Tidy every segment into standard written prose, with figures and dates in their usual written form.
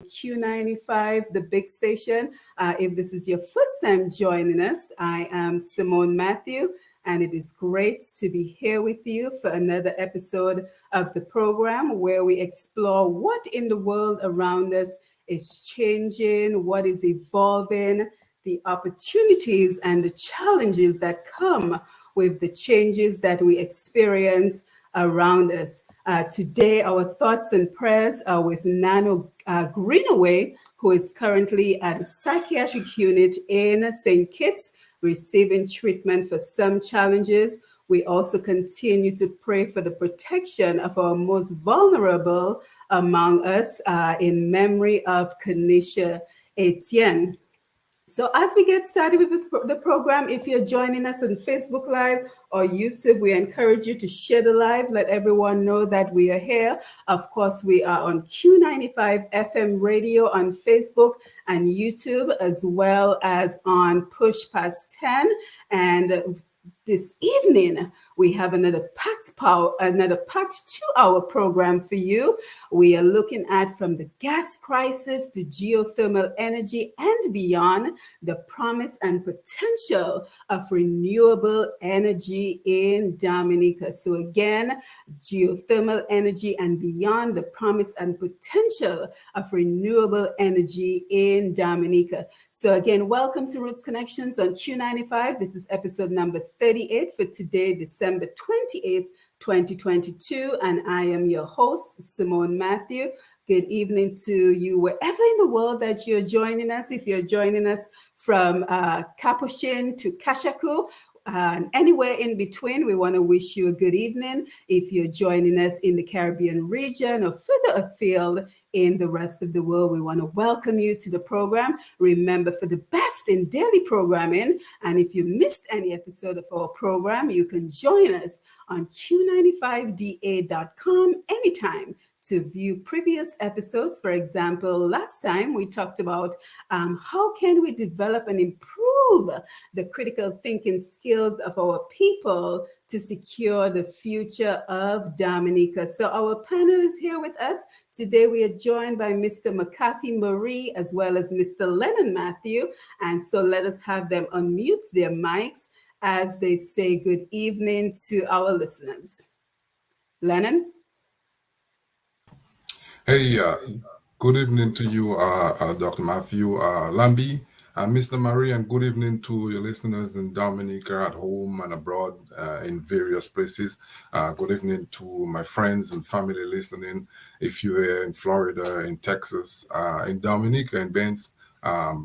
Q95, the big station. If this is your first time joining us, I am Simone Mathieu, and it is great to be here with you for another episode of the program where we explore what in the world around us is changing, what is evolving, the opportunities and the challenges that come with the changes that we experience around us. Today, our thoughts and prayers are with Nano Greenaway, who is currently at a psychiatric unit in St. Kitts, receiving treatment for some challenges. We also continue to pray for the protection of our most vulnerable among us in memory of Kanisha Etienne. So as we get started with the program, if you're joining us on Facebook Live or YouTube, we encourage you to share the live. Let everyone know that we are here. Of course, we are on Q95 FM radio on Facebook and YouTube, as well as on Push Past 10. And this evening, we have another packed 2-hour program for you. We are looking at from the gas crisis to geothermal energy and beyond, the promise and potential of renewable energy in Dominica. So again, geothermal energy and beyond, the promise and potential of renewable energy in Dominica. So again, welcome to Roots Connections on Q95. This is episode number 38 for today, December 28th, 2022. And I am your host, Simone Mathieu. Good evening to you wherever in the world that you're joining us. If you're joining us from Capuchin to Kashaku, and anywhere in between, we want to wish you a good evening. If you're joining us in the Caribbean region or further afield in the rest of the world, we want to welcome you to the program. Remember, for the best in daily programming, and if you missed any episode of our program, you can join us on q95da.com anytime to view previous episodes. For example, last time we talked about how can we develop and improve the critical thinking skills of our people to secure the future of Dominica. So our panel is here with us. Today we are joined by Mr. McCarthy Marie as well as Mr. Lennon Matthew. And so let us have them unmute their mics as they say good evening to our listeners. Lennon? Hey, good evening to you, Dr. Matthew Lambi, Mr. Marie, and good evening to your listeners in Dominica, at home and abroad, in various places. Good evening to my friends and family listening. If you're in Florida, in Texas, in Dominica, in Benz,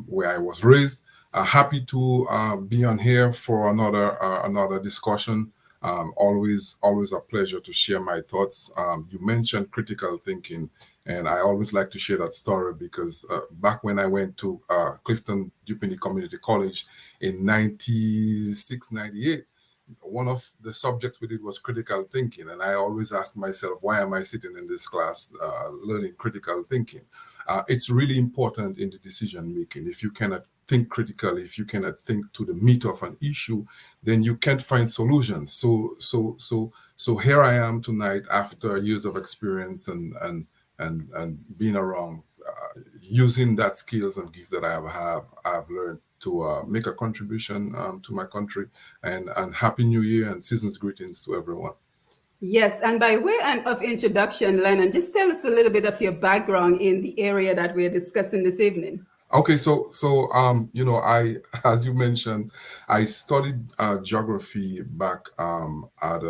where I was raised, happy to be on here for another discussion. Always a pleasure to share my thoughts. You mentioned critical thinking, and I always like to share that story because back when I went to Clifton Dupini Community College in 96, 98, one of the subjects we did was critical thinking. And I always ask myself, why am I sitting in this class learning critical thinking? It's really important in the decision making. If you cannot think critically, if you cannot think to the meat of an issue, then you can't find solutions. So here I am tonight after years of experience and being around, using that skills and gift that I've learned to make a contribution to my country. And Happy New Year and season's greetings to everyone. Yes, and by way of introduction, Lennon, just tell us a little bit of your background in the area that we're discussing this evening. Okay, I, as you mentioned, I studied geography back at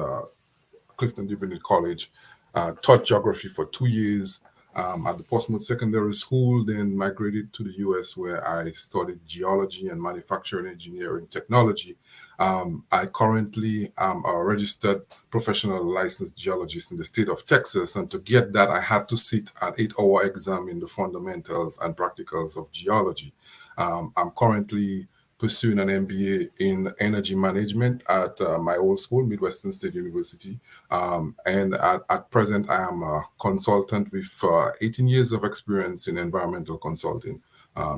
Clifton Divinity College, taught geography for 2 years at the Portsmouth Secondary School, then migrated to the US where I studied geology and manufacturing engineering technology. I currently am a registered professional licensed geologist in the state of Texas, and to get that, I had to sit an 8-hour exam in the fundamentals and practicals of geology. I'm currently pursuing an MBA in energy management at my old school, Midwestern State University. And at present, I am a consultant with 18 years of experience in environmental consulting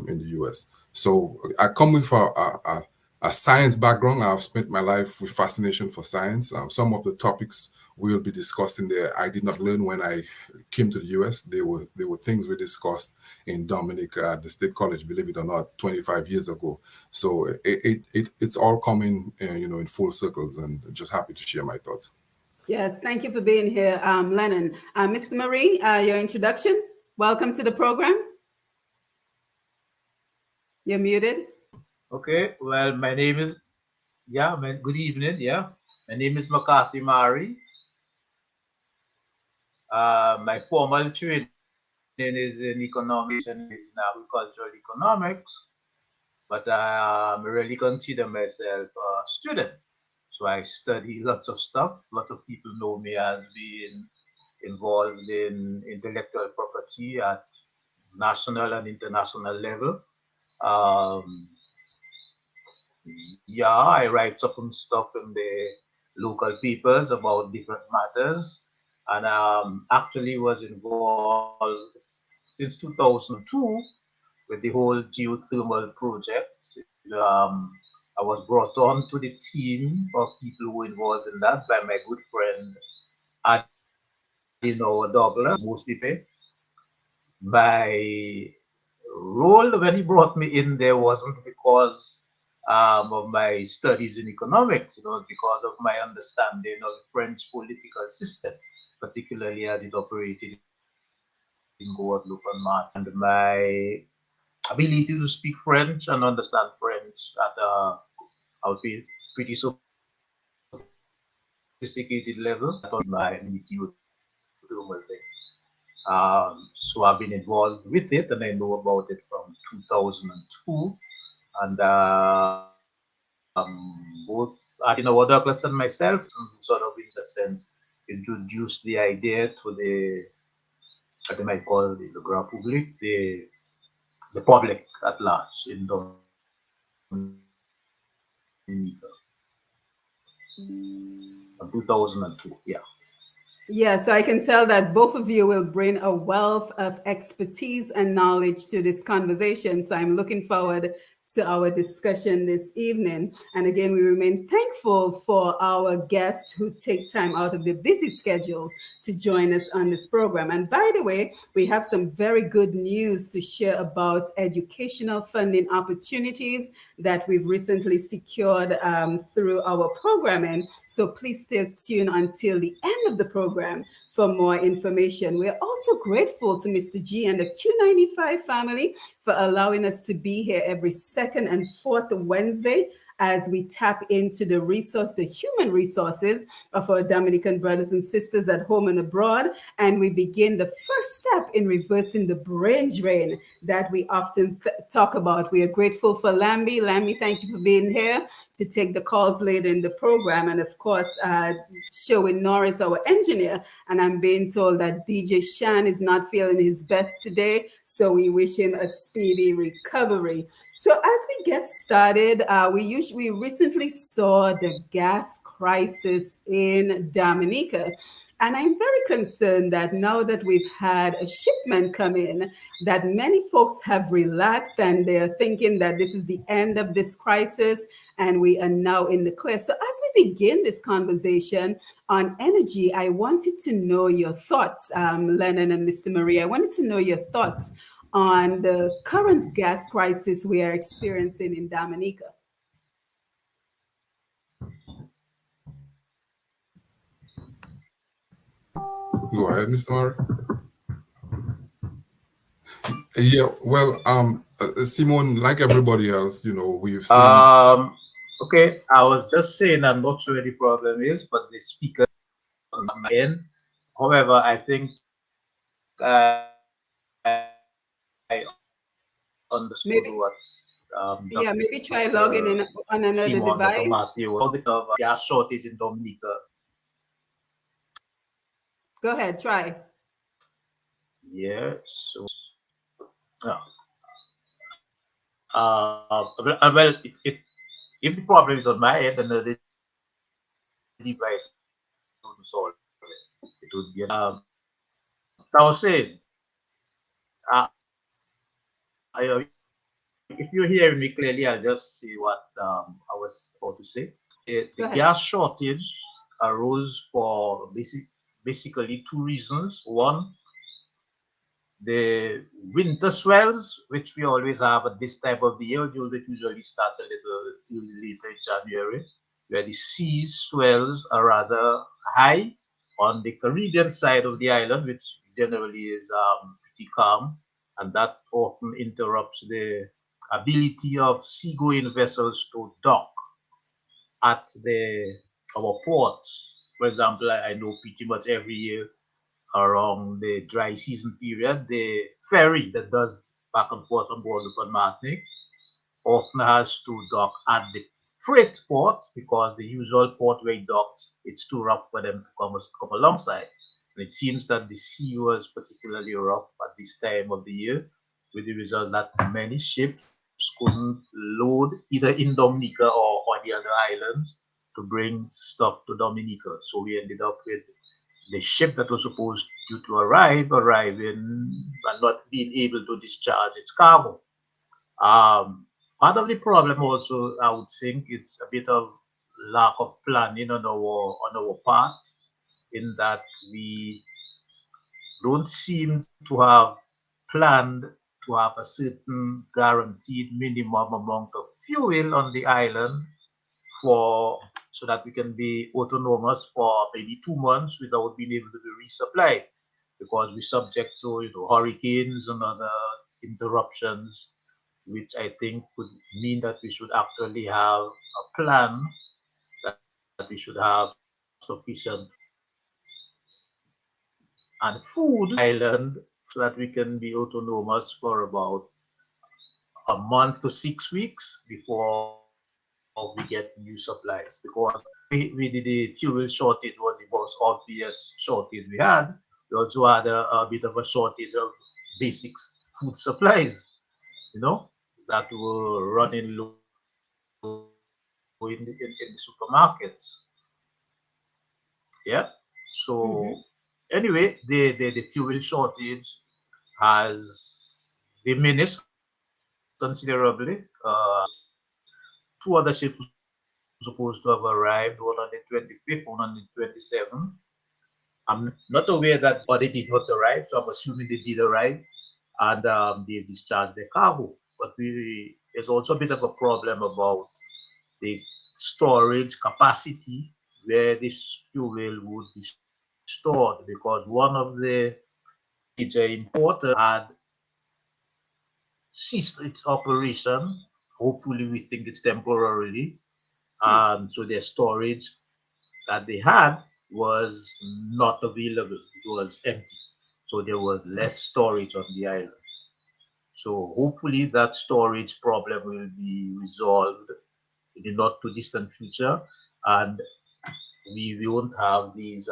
in the US. So I come with a science background. I've spent my life with fascination for science. Some of the topics we'll be discussing there. I did not learn when I came to the US. There were things we discussed in Dominica at the State College, believe it or not, 25 years ago. So it's all coming, in full circles, and just happy to share my thoughts. Yes, thank you for being here, Lennon. Mr. Marie, your introduction. Welcome to the program. You're muted. Okay, well, my name is, good evening, My name is McCarthy Mari. My formal training is in economics and in agricultural economics, but I really consider myself a student. So I study lots of stuff. Lots of people know me as being involved in intellectual property at national and international level. I write some stuff in the local papers about different matters, and actually was involved since 2002 with the whole geothermal project. I was brought on to the team of people who were involved in that by my good friend Douglas, most people. My role when he brought me in there wasn't because of my studies in economics, because of my understanding of the French political system, particularly as it operated in Guadeloupe and Martinique, and my ability to speak French and understand French at a, I would say, pretty sophisticated level. That was my thing. So I've been involved with it, and I know about it from 2002. And both Douglas and myself sort of, in a sense, introduced the idea to the, what they might call the grand public, the public at large in Dominica. In 2002, Yeah, so I can tell that both of you will bring a wealth of expertise and knowledge to this conversation. So I'm looking forward to our discussion this evening. And again, we remain thankful for our guests who take time out of their busy schedules to join us on this program. And by the way, we have some very good news to share about educational funding opportunities that we've recently secured through our programming. So please stay tuned until the end of the program for more information. We're also grateful to Mr. G and the Q95 family for allowing us to be here every second and fourth Wednesday as we tap into the human resources of our Dominican brothers and sisters at home and abroad. And we begin the first step in reversing the brain drain that we often talk about. We are grateful for Lambi. Lambi, thank you for being here to take the calls later in the program. And of course, Sherwin Norris, our engineer. And I'm being told that DJ Shan is not feeling his best today. So we wish him a speedy recovery. So as we get started, we recently saw the gas crisis in Dominica. And I'm very concerned that now that we've had a shipment come in, that many folks have relaxed and they're thinking that this is the end of this crisis and we are now in the clear. So as we begin this conversation on energy, I wanted to know your thoughts, Lennon and Mr. Marie. I wanted to know your thoughts on the current gas crisis we are experiencing in Dominica. Go ahead, Mr. Murray. Yeah, well, Simone, like everybody else, we've seen. Okay, I was just saying I'm not sure what the problem is, but the speaker on my end. However, I think I understood Maybe, what maybe try logging in on another Simone, Dr. device. Mathieu, a bit of gas shortage in Dominica. Go ahead, try. Yes. Well, if the problem is on my end, then the device would solve it. It would be. So I was saying, if you're hearing me clearly, I'll just say what I was about to say. The gas shortage arose for basically two reasons. One, the winter swells, which we always have at this time of the year, although it usually starts a little later in January, where the sea swells are rather high on the Caribbean side of the island, which generally is pretty calm, and that often interrupts the ability of seagoing vessels to dock at our ports. For example, I know pretty much every year around the dry season period, the ferry that does back and forth from Guadeloupe and Martinique often has to dock at the freight port because the usual port where it docks, it's too rough for them to come alongside. And it seems that the sea was particularly rough at this time of the year, with the result that many ships couldn't load either in Dominica or the other islands to bring stuff to Dominica. So we ended up with the ship that was supposed to arriving and not being able to discharge its cargo. Part of the problem also, I would think, is a bit of lack of planning on our part, in that we don't seem to have planned to have a certain guaranteed minimum amount of fuel on the island for so that we can be autonomous for maybe 2 months without being able to be resupplied, because we're subject to hurricanes and other interruptions, which I think would mean that we should actually have a plan, that we should have sufficient and food island so that we can be autonomous for about a month to 6 weeks before we get new supplies. Because the fuel shortage was the most obvious shortage we had. We also had a bit of a shortage of basics food supplies, you know, that were running low in the supermarkets. Yeah. So Mhm. anyway, the fuel shortage has diminished considerably. Two other ships were supposed to have arrived, one on the 25th, one on the 27th. I'm not aware that, or they did not arrive, so I'm assuming they did arrive, and they discharged their cargo. But there's also a bit of a problem about the storage capacity where this fuel would be stored, because one of the major importers had ceased its operation. Hopefully, we think it's temporarily. Hmm. So their storage that they had was not available. It was empty. So there was less storage on the island. So hopefully that storage problem will be resolved in the not too distant future, and we won't have these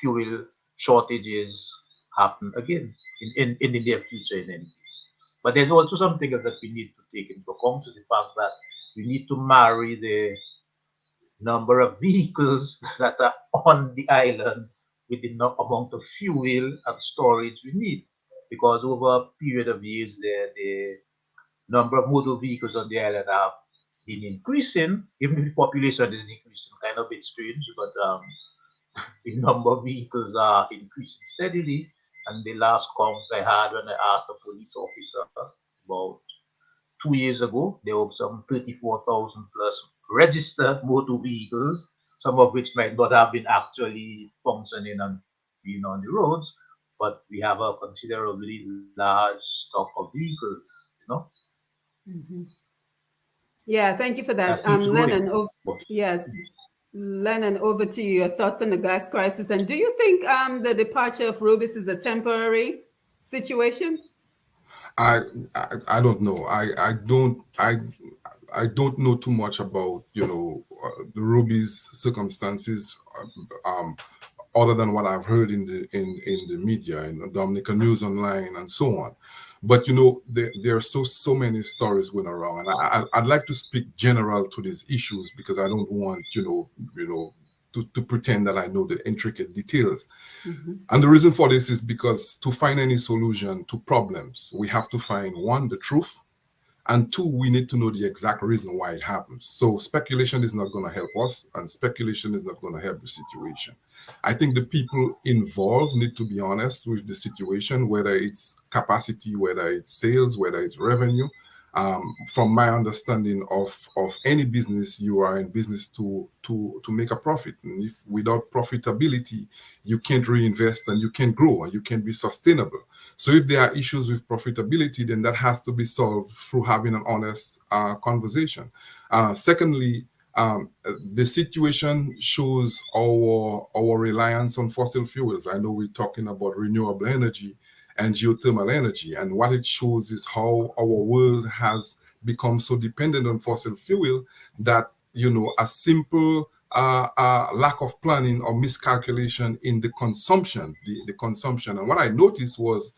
fuel shortages happen again in the near future in any case. But there's also something else that we need to take into account, to the fact that we need to marry the number of vehicles that are on the island with the amount of fuel and storage we need. Because over a period of years, the number of motor vehicles on the island have been increasing, even if the population is decreasing, kind of a bit strange, but the number of vehicles are increasing steadily. And the last count I had when I asked a police officer about 2 years ago, there were some 34,000 plus registered motor vehicles, some of which might not have been actually functioning and being on the roads, but we have a considerably large stock of vehicles, Mhm. Yeah, thank you for that that. keeps going. Lennon, yes, Lennon, over to you. Your thoughts on the gas crisis, and do you think the departure of Rubis is a temporary situation? I, I don't know. I don't know too much about the Ruby's circumstances, other than what I've heard in the media and Dominica News Online and so on. But there are so many stories going around, and I'd like to speak general to these issues because I don't want to pretend that I know the intricate details. Mhm. And the reason for this is because to find any solution to problems, we have to find one, the truth, And two, we need to know the exact reason why it happens. So speculation is not going to help us, and speculation is not going to help the situation. I think the people involved need to be honest with the situation, whether it's capacity, whether it's sales, whether it's revenue. From my understanding of any business, you are in business to make a profit. And if without profitability, you can't reinvest and you can't grow and you can't be sustainable. So if there are issues with profitability, then that has to be solved through having an honest conversation. Secondly, the situation shows our reliance on fossil fuels. I know we're talking about renewable energy and geothermal energy, and what it shows is how our world has become so dependent on fossil fuel that a simple lack of planning or miscalculation in the consumption, the consumption. And what I noticed was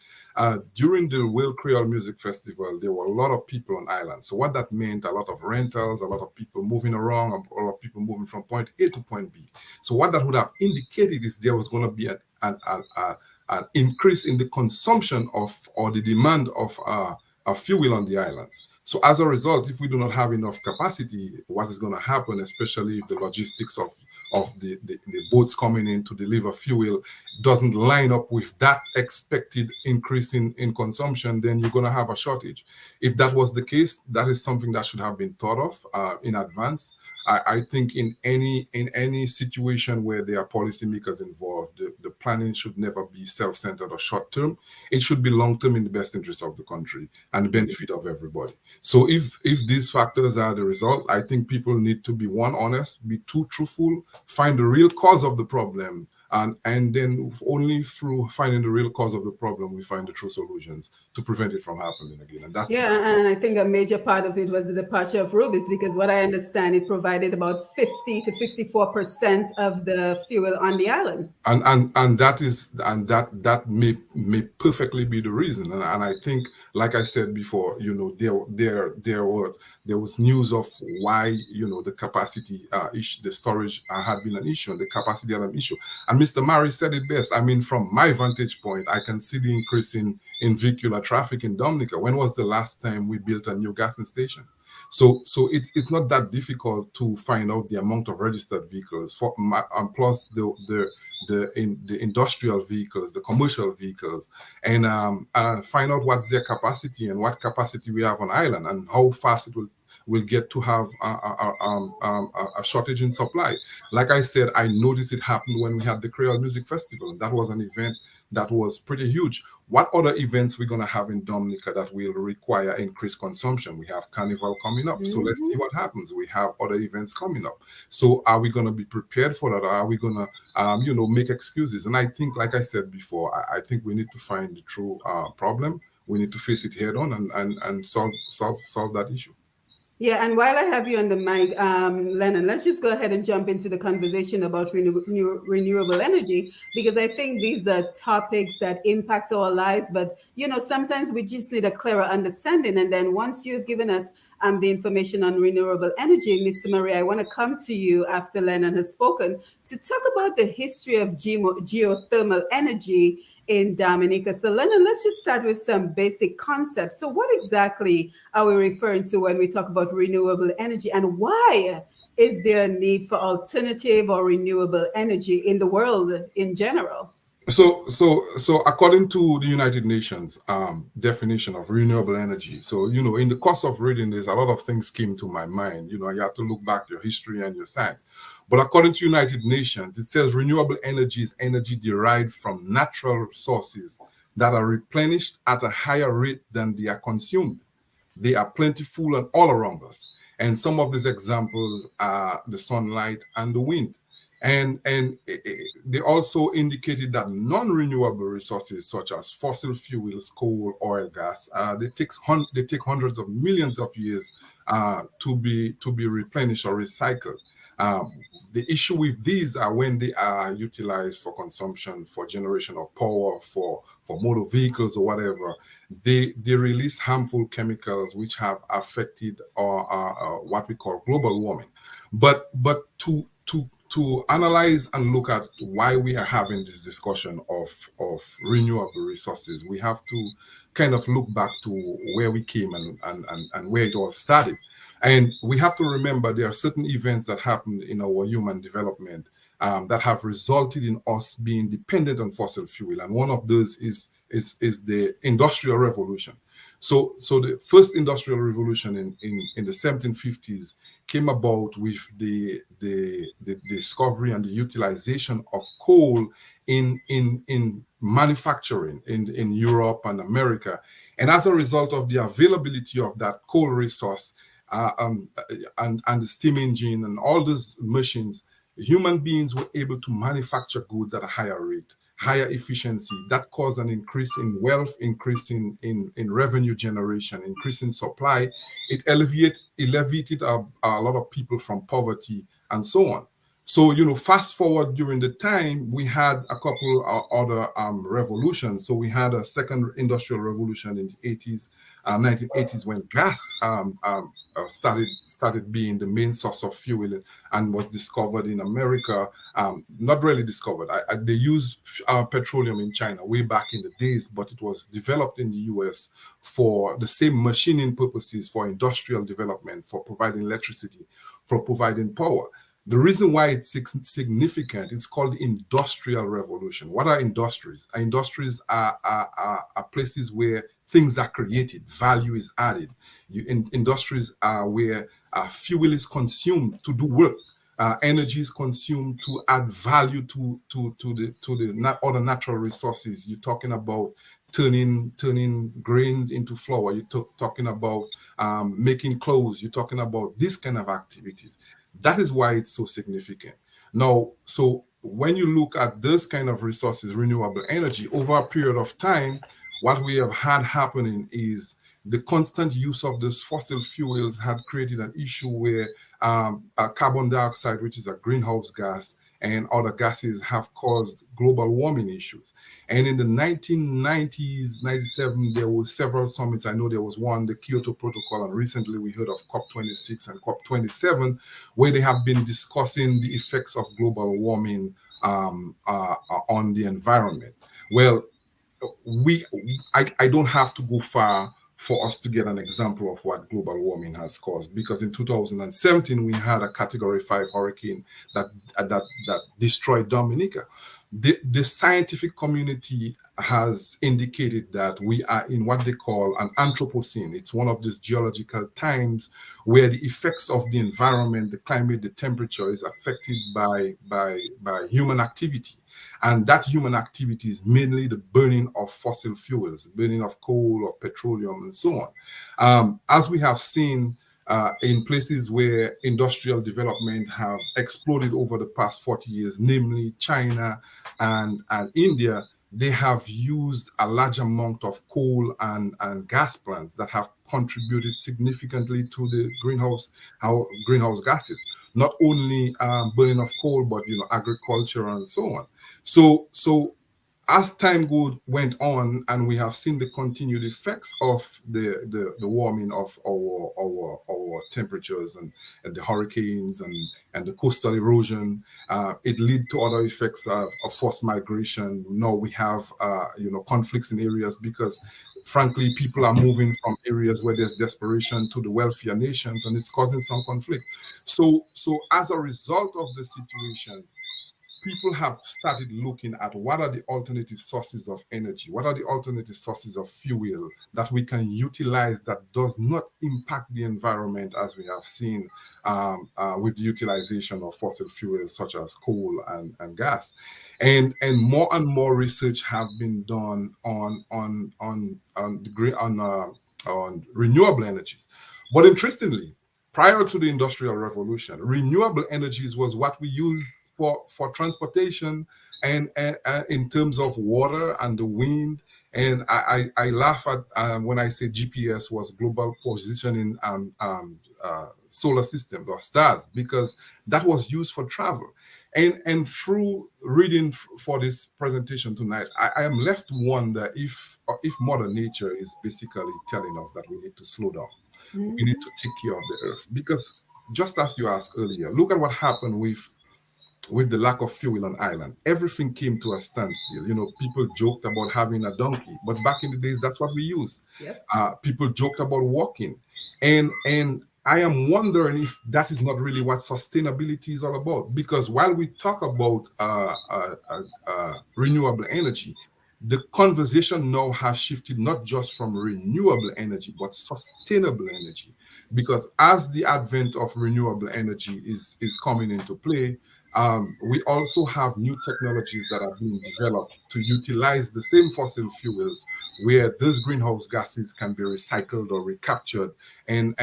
during the World Creole Music Festival, there were a lot of people on island. So what that meant, a lot of rentals, a lot of people moving around, a lot of people moving from point A to point B. So what that would have indicated is there was going to be an increase in the consumption of or the demand of fuel on the islands. So as a result, if we do not have enough capacity, what is going to happen, especially if the logistics of the boats coming in to deliver fuel doesn't line up with that expected increase in consumption, then you're going to have a shortage. If that was the case, that is something that should have been thought of in advance. I think in any situation where there are policymakers involved, the planning should never be self-centered or short-term. It should be long-term in the best interest of the country and the benefit of everybody. So if these factors are the result, I think people need to be one, honest, be two, truthful, find the real cause of the problem, and then only through finding the real cause of the problem we find the true solutions to prevent it from happening again. And that's and I think a major part of it was the departure of Rubis, because what I understand, it provided about 50 to 54% of the fuel on the island. And that may perfectly be the reason. And I think, like I said before, there was news of why the capacity issue, the storage had been an issue, and the capacity had an issue. And Mr. Murray said it best. I mean, from my vantage point, I can see the increase in vehicular traffic in Dominica. When was the last time we built a new gassing station? So it's not that difficult to find out the amount of registered vehicles plus the industrial vehicles, the commercial vehicles, and find out what's their capacity and what capacity we have on island and how fast it will get to have a shortage in supply. Like I said, I noticed it happened when we had the Creole Music Festival, and that was an event that was pretty huge. What other events we're going to have in Dominica that will require increased consumption? We have Carnival coming up. So let's see what happens. We have other events coming up. So are we going to be prepared for that? Or are we going to, make excuses? And I think, like I said before, I think we need to find the true problem. We need to face it head on and solve that issue. Yeah, and while I have you on the mic, Lennon, let's just go ahead and jump into the conversation about renewable energy, because I think these are topics that impact our lives. But, sometimes we just need a clearer understanding. And then once you've given us the information on renewable energy, Mr. Murray, I want to come to you after Lennon has spoken to talk about the history of geothermal energy in Dominica. So Lennon, let's just start with some basic concepts. So what exactly are we referring to when we talk about renewable energy, and why is there a need for alternative or renewable energy in the world in general? So according to the United Nations definition of renewable energy, so in the course of reading this, a lot of things came to my mind. You have to look back your history and your science. But according to United Nations, it says renewable energy is energy derived from natural sources that are replenished at a higher rate than they are consumed. They are plentiful and all around us. And some of these examples are the sunlight and the wind. And they also indicated that non-renewable resources such as fossil fuels, coal, oil, gas, they take hundreds of millions of years to be replenished or recycled. The issue with these are when they are utilized for consumption, for generation of power, for motor vehicles or whatever, they release harmful chemicals which have affected what we call global warming. But to to analyze and look at why we are having this discussion of renewable resources, we have to kind of look back to where we came and where it all started. And we have to remember there are certain events that happened in our human development that have resulted in us being dependent on fossil fuel. And one of those is the Industrial Revolution. So the first Industrial Revolution in the 1750s came about with the discovery and the utilization of coal in manufacturing in Europe and America. And as a result of the availability of that coal resource and the steam engine and all those machines, human beings were able to manufacture goods at a higher rate, higher efficiency. That caused an increase in wealth, increase in revenue generation, increase in supply. It elevated a lot of people from poverty and so on. So, fast forward during the time, we had a couple of other revolutions. So we had a second industrial revolution in the 80s, 1980s, when gas started being the main source of fuel and was discovered in America. Not really discovered. They used petroleum in China way back in the days, but it was developed in the US for the same machining purposes, for industrial development, for providing electricity, for providing power. The reason why it's significant, it's called the Industrial Revolution. What are industries? Industries are places where things are created, value is added. Industries are where fuel is consumed to do work. Energy is consumed to add value to the other natural resources. You're talking about turning grains into flour. You're talking about making clothes. You're talking about this kind of activities. That is why it's so significant. Now, so when you look at this kind of resources, renewable energy, over a period of time, what we have had happening is the constant use of these fossil fuels had created an issue where carbon dioxide, which is a greenhouse gas, and other gases have caused global warming issues. And in the 1990s, 97, there were several summits. I know there was one, the Kyoto Protocol, and recently we heard of COP26 and COP27, where they have been discussing the effects of global warming on the environment. Well, I don't have to go far for us to get an example of what global warming has caused, because in 2017 we had a Category 5 hurricane that destroyed Dominica. The scientific community has indicated that we are in what they call an Anthropocene. It's one of these geological times where the effects of the environment, the climate, the temperature is affected by human activity. And that human activity is mainly the burning of fossil fuels, burning of coal, of petroleum, and so on. As we have seen in places where industrial development have exploded over the past 40 years, namely China and India, they have used a large amount of coal and gas plants that have contributed significantly to the greenhouse gases. Not only burning of coal, but agriculture and so on. So as time went on, and we have seen the continued effects of the warming of our temperatures and the hurricanes and the coastal erosion, it led to other effects of forced migration. Now we have conflicts in areas because, frankly, people are moving from areas where there's desperation to the wealthier nations, and it's causing some conflict. So as a result of the situations, people have started looking at what are the alternative sources of energy, what are the alternative sources of fuel that we can utilize that does not impact the environment, as we have seen with the utilization of fossil fuels such as coal and gas. And more research have been done on renewable energies. But interestingly, prior to the Industrial Revolution, renewable energies was what we used for transportation and in terms of water and the wind. And I laugh at when I say GPS was global positioning solar systems or stars, because that was used for travel. And through reading for this presentation tonight, I am left to wonder if Mother Nature is basically telling us that we need to slow down. We need to take care of the earth, because just as you asked earlier, look at what happened with with the lack of fuel on island, everything came to a standstill. People joked about having a donkey, but back in the days, that's what we used. Yep. People joked about walking, and I am wondering if that is not really what sustainability is all about. Because while we talk about renewable energy, the conversation now has shifted not just from renewable energy but sustainable energy, because as the advent of renewable energy is coming into play, we also have new technologies that are being developed to utilize the same fossil fuels, where those greenhouse gases can be recycled or recaptured, and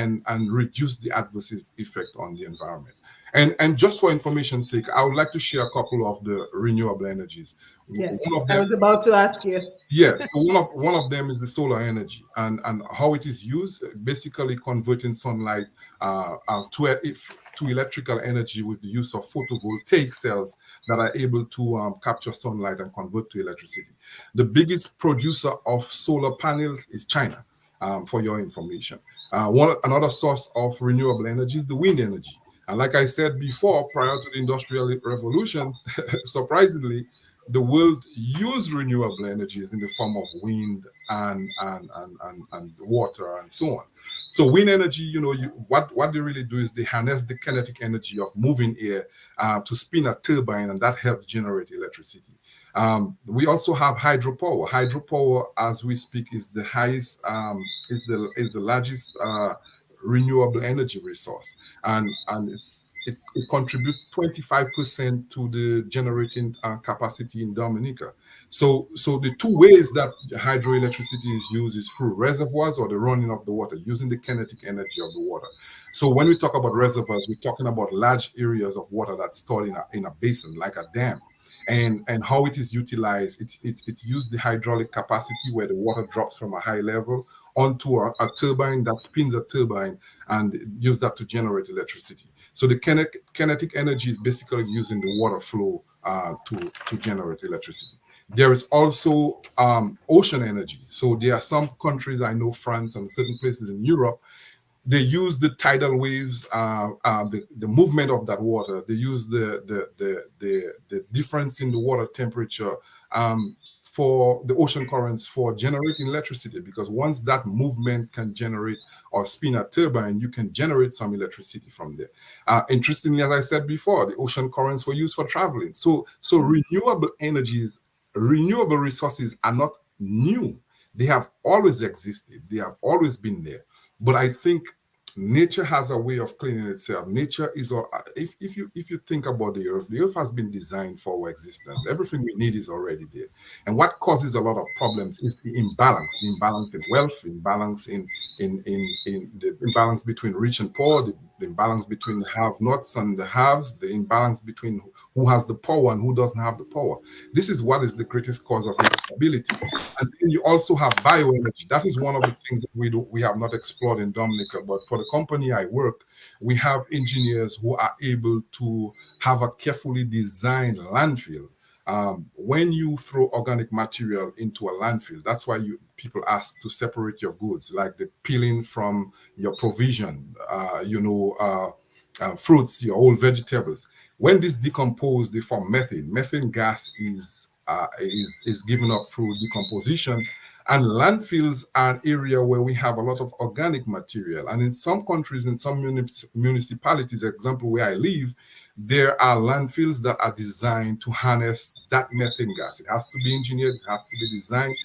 reduce the adverse effect on the environment. And just for information's sake, I would like to share a couple of the renewable energies. One Yes, of I them, was about to ask you. yes, so one of them is the solar energy, and how it is used, basically converting sunlight to electrical energy with the use of photovoltaic cells that are able to capture sunlight and convert to electricity. The biggest producer of solar panels is China, for your information. Another source of renewable energy is the wind energy. And like I said before, prior to the Industrial Revolution, surprisingly, the world used renewable energies in the form of wind and water and so on. So wind energy, what they really do is they harness the kinetic energy of moving air to spin a turbine, and that helps generate electricity. We also have hydropower. Hydropower, as we speak, is the highest, is the largest renewable energy resource, and it contributes 25% to the generating capacity in Dominica. So the two ways that hydroelectricity is used is through reservoirs or the running of the water using the kinetic energy of the water. So when we talk about reservoirs, we're talking about large areas of water that's stored in a basin like a dam. And how it is utilized, it's used the hydraulic capacity where the water drops from a high level onto a turbine that spins a turbine and use that to generate electricity. So the kinetic energy is basically using the water flow to generate electricity. There is also ocean energy. So there are some countries, I know France and certain places in Europe, they use the tidal waves, the movement of that water. They use the difference in the water temperature for the ocean currents for generating electricity. Because once that movement can generate or spin a turbine, you can generate some electricity from there. Interestingly, as I said before, the ocean currents were used for traveling. So renewable energies, renewable resources are not new. They have always existed. They have always been there. But I think nature has a way of cleaning itself. Nature is, if you think about the earth has been designed for our existence. Everything we need is already there. And what causes a lot of problems is the imbalance in wealth, the imbalance in the imbalance between rich and poor, the imbalance between the have-nots and the haves, the imbalance between who has the power and who doesn't have the power. This is what is the greatest cause of instability. And then you also have bioenergy. That is one of the things that we have not explored in Dominica. But for the company I work, we have engineers who are able to have a carefully designed landfill. When you throw organic material into a landfill, that's why people ask to separate your goods, like the peeling from your provision, fruits, your whole vegetables. When this decompose, they form methane. Methane gas is given up through decomposition. And landfills are an area where we have a lot of organic material. And in some countries, in some municipalities, example where I live, there are landfills that are designed to harness that methane gas. It has to be engineered, it has to be designed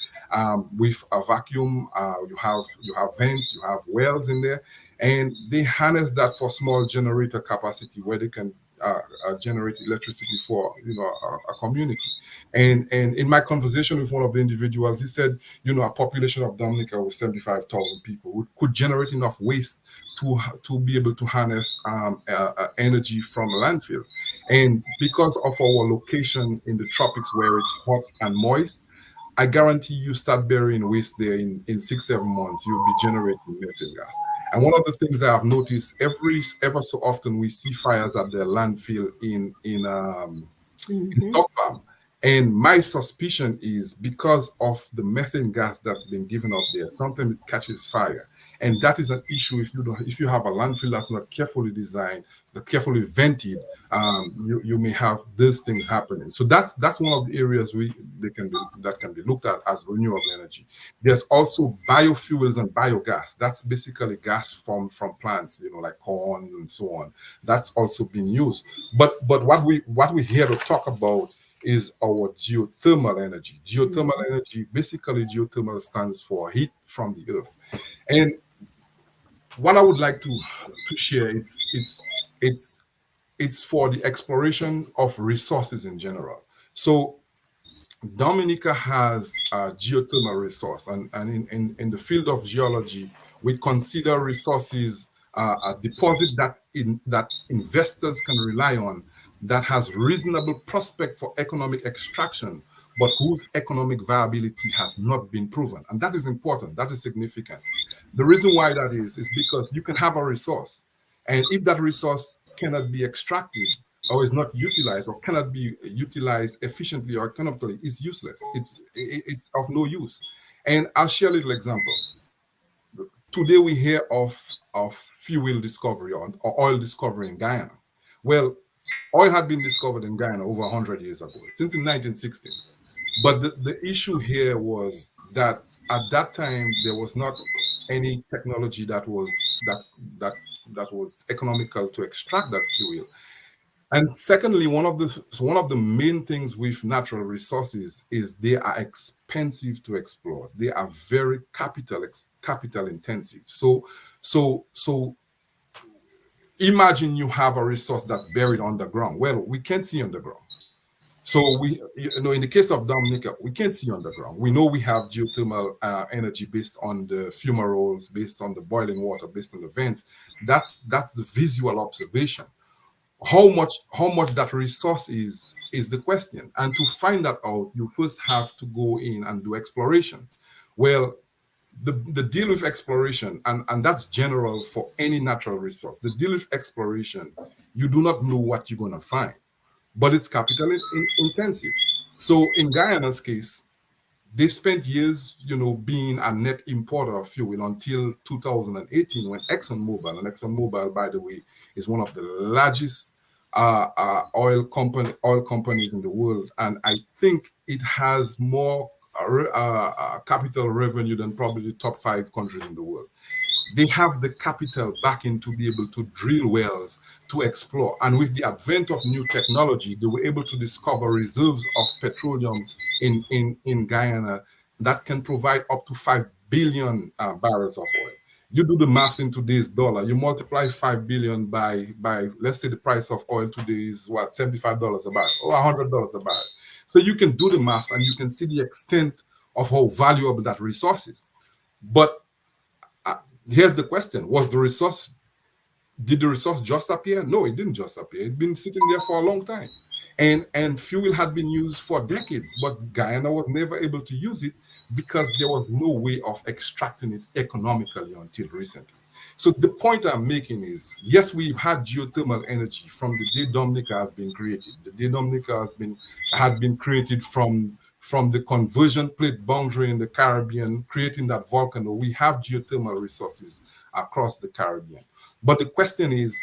with a vacuum. You have vents, you have wells in there, and they harness that for small generator capacity where they can generate electricity for a community. And in my conversation with one of the individuals, he said, a population of Dominica with 75,000 people could generate enough waste to be able to harness energy from landfills. And because of our location in the tropics where it's hot and moist, I guarantee you start burying waste there in 6, 7 months, you'll be generating methane gas. And one of the things I have noticed ever so often we see fires at the landfill in Mhm. stock farm. And my suspicion is because of the methane gas that's been given up there, sometimes it catches fire. And that is an issue if you have a landfill that's not carefully designed, not carefully vented, you may have these things happening. So that's one of the areas that can be looked at as renewable energy. There's also biofuels and biogas. That's basically gas from plants, like corn and so on. That's also being used. But what we here to talk about is our geothermal energy. Geothermal energy, basically, geothermal stands for heat from the earth. And what I would like to share, it's for the exploration of resources in general. So Dominica has a geothermal resource, and in the field of geology, we consider resources a deposit that investors can rely on, that has reasonable prospect for economic extraction, but whose economic viability has not been proven. And that is important, that is significant. The reason why that is because you can have a resource, and if that resource cannot be extracted, or is not utilized, or cannot be utilized efficiently or economically, is useless. It's of no use. And I'll share a little example. Today we hear of fuel discovery or oil discovery in Guyana. Well, oil had been discovered in Guyana over 100 years ago, since in 1916. But the issue here was that at that time there was not any technology that was economical to extract that fuel. And secondly, one of the main things with natural resources is they are expensive to explore. They are very capital intensive. So imagine you have a resource that's buried underground. Well, we can't see underground. So in the case of Dominica, we can't see underground. We know we have geothermal energy based on the fumaroles, based on the boiling water, based on the vents. That's the visual observation. How much that resource is the question. And to find that out, you first have to go in and do exploration. Well, the deal with exploration, and that's general for any natural resource, the deal with exploration, you do not know what you're going to find, but it's capital intensive. So in Guyana's case, they spent years, being a net importer of fuel until 2018, when ExxonMobil, by the way, is one of the largest oil companies in the world, and I think it has more capital revenue than probably the top 5 countries in the world. They have the capital backing to be able to drill wells, to explore. And with the advent of new technology, they were able to discover reserves of petroleum in Guyana that can provide up to 5 billion barrels of oil. You do the maths in today's dollar, you multiply 5 billion by let's say the price of oil today is what, $75 a barrel or $100 a barrel. So you can do the maths and you can see the extent of how valuable that resource is. But here's the question: did the resource just appear? No, it didn't just appear. It'd been sitting there for a long time. And fuel had been used for decades, but Guyana was never able to use it because there was no way of extracting it economically until recently. So the point I'm making is, yes, we've had geothermal energy from the day Dominica has been created. The day Dominica had been created from the conversion plate boundary in the Caribbean, creating that volcano. We have geothermal resources across the Caribbean. But the question is,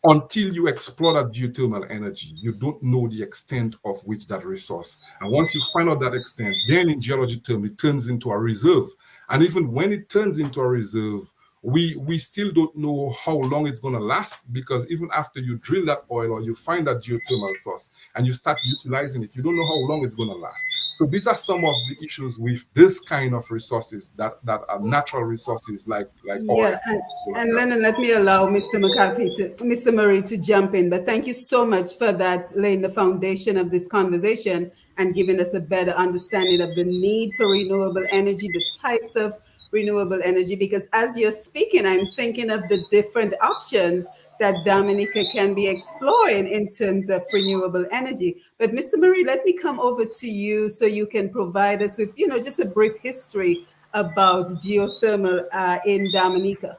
until you explore that geothermal energy, you don't know the extent of which that resource. And once you find out that extent, then in geology terms, it turns into a reserve. And even when it turns into a reserve, we still don't know how long it's going to last, because even after you drill that oil or you find that geothermal source and you start utilizing it, you don't know how long it's going to last. So these are some of the issues with this kind of resources that are natural resources like oil. Yeah, and Lennon, let me allow Mr. Murray to jump in. But thank you so much for that, laying the foundation of this conversation and giving us a better understanding of the need for renewable energy, the types of renewable energy. Because as you're speaking, I'm thinking of the different options that Dominica can be exploring in terms of renewable energy. But Mr. Murray, let me come over to you so you can provide us with, just a brief history about geothermal in Dominica,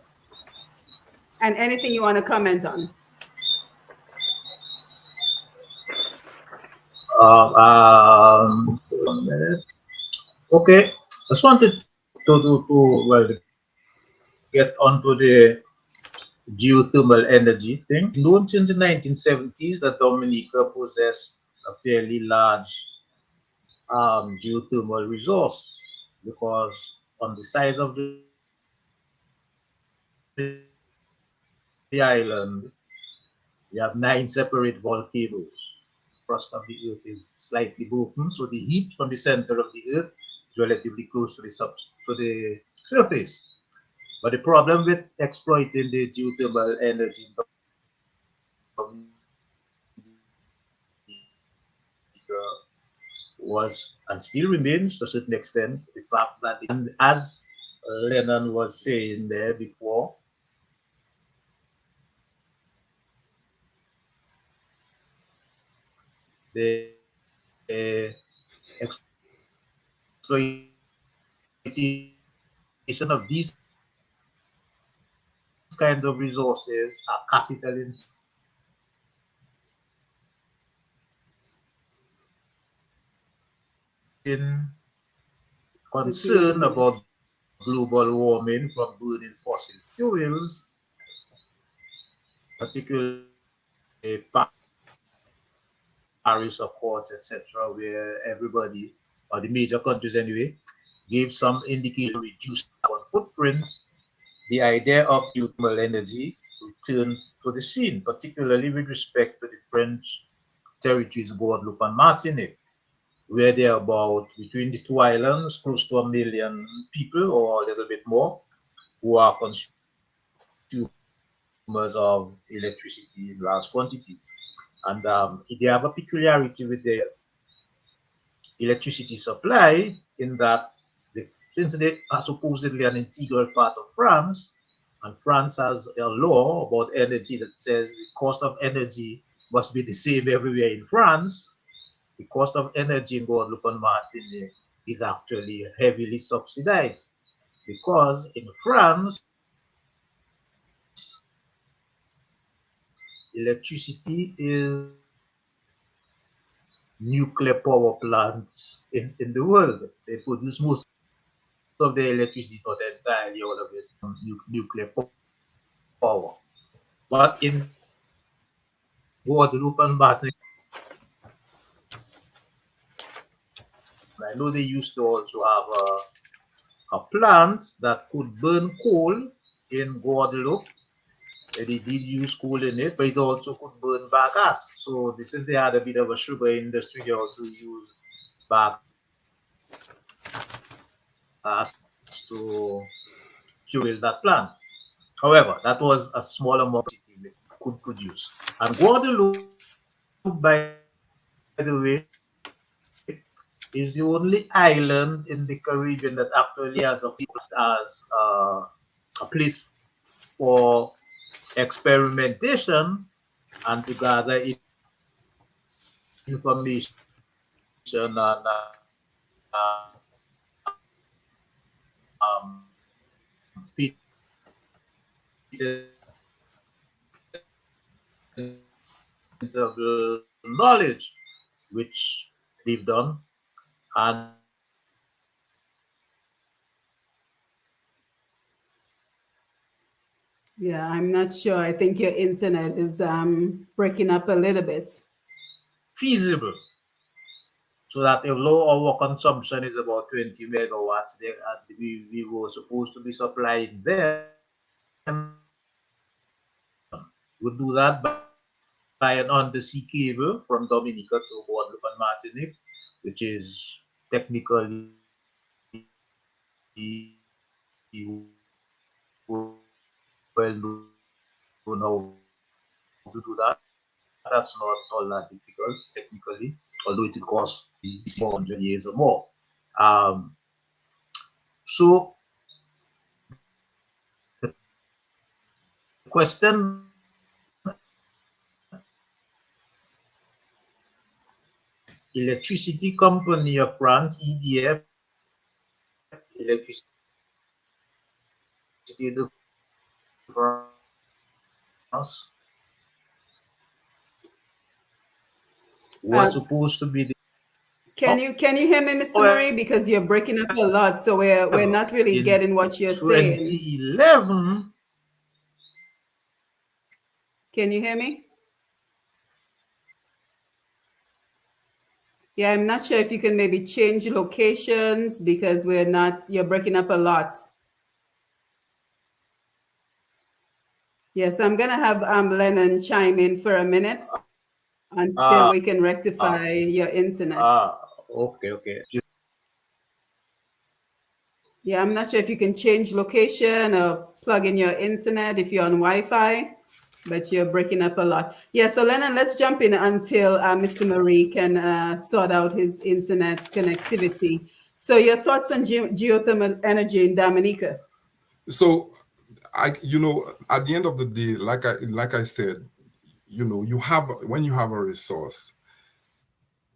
and anything you want to comment on. 1 minute. Okay, I just wanted to well get onto the geothermal energy thing. Known since the 1970s that Dominica possessed a fairly large geothermal resource because on the size of the island, we have 9 separate volcanoes. The crust of the earth is slightly broken, so the heat from the center of the earth is relatively close to the surface. But the problem with exploiting the geothermal energy in was and still remains to a certain extent the fact that, and as Lennon was saying there before, the exploitation of these kinds of resources are capital in concern about global warming from burning fossil fuels, particularly Paris Accords, etc., where everybody, or the major countries anyway, gave some indication to reduce carbon footprint. The idea of geothermal energy returned to the scene, particularly with respect to the French territories Guadeloupe and Martinique, where there are about, between the two islands, close to 1 million people or a little bit more, who are consumers of electricity in large quantities. And they have a peculiarity with their electricity supply in that since they are supposedly an integral part of France, and France has a law about energy that says the cost of energy must be the same everywhere in France, the cost of energy in Guadeloupe and Martinique is actually heavily subsidized because in France, electricity is nuclear power plants in the world. They produce most of the electricity, not entirely all of it, from nuclear power. But in Guadeloupe and Martinique, I know they used to also have a plant that could burn coal in Guadeloupe. They did use coal in it, but it also could burn bagasse. So since they had a bit of a sugar industry, they also used bagasse to fuel that plant. However, that was a small amount it could produce. And Guadeloupe, by the way, is the only island in the Caribbean that actually has a place for experimentation and to gather information and knowledge, which they've done. And Yeah, I'm not sure. I think your internet is breaking up a little bit. feasible. So that if low our consumption is about 20 megawatts, we were supposed to be supplying them. We'll do that by an undersea cable from Dominica to Guadeloupe and Martinique, which is technically well known how to do that. That's not all that difficult technically, although it will cost 400 years or more. Um, so the question electricity company of France, EDF, electricity de France, was supposed to be the Can you hear me, Mr. Marie? Because you're breaking up a lot, so we're not really in getting what you're saying. 2011. Can you hear me? Yeah, I'm not sure if you can maybe change locations because you're breaking up a lot. Yes, I'm gonna have Lennon chime in for a minute until Ah, we can rectify your internet. okay. Yeah, I'm not sure if you can change location or plug in your internet if you're on Wi-Fi, but you're breaking up a lot. Yeah, so Lennon, let's jump in until Mr. Marie can sort out his internet connectivity. So your thoughts on geothermal energy in Dominica? So at the end of the day, like I said, you have when you have a resource,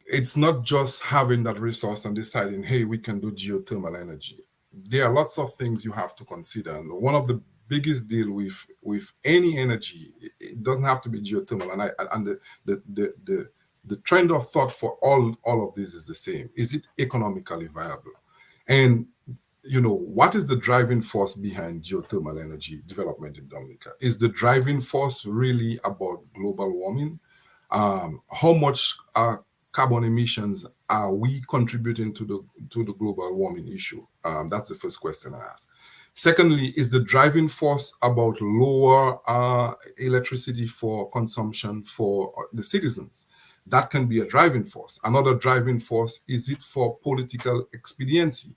it's not just having that resource and deciding, hey, we can do geothermal energy. There are lots of things you have to consider. And one of the biggest deal with any energy, it doesn't have to be geothermal. And the trend of thought for all of this is the same. Is it economically viable? And what is the driving force behind geothermal energy development in Dominica? Is the driving force really about global warming? How much carbon emissions are we contributing to the global warming issue? That's the first question I ask. Secondly, is the driving force about lower electricity for consumption for the citizens? That can be a driving force. Another driving force, is it for political expediency?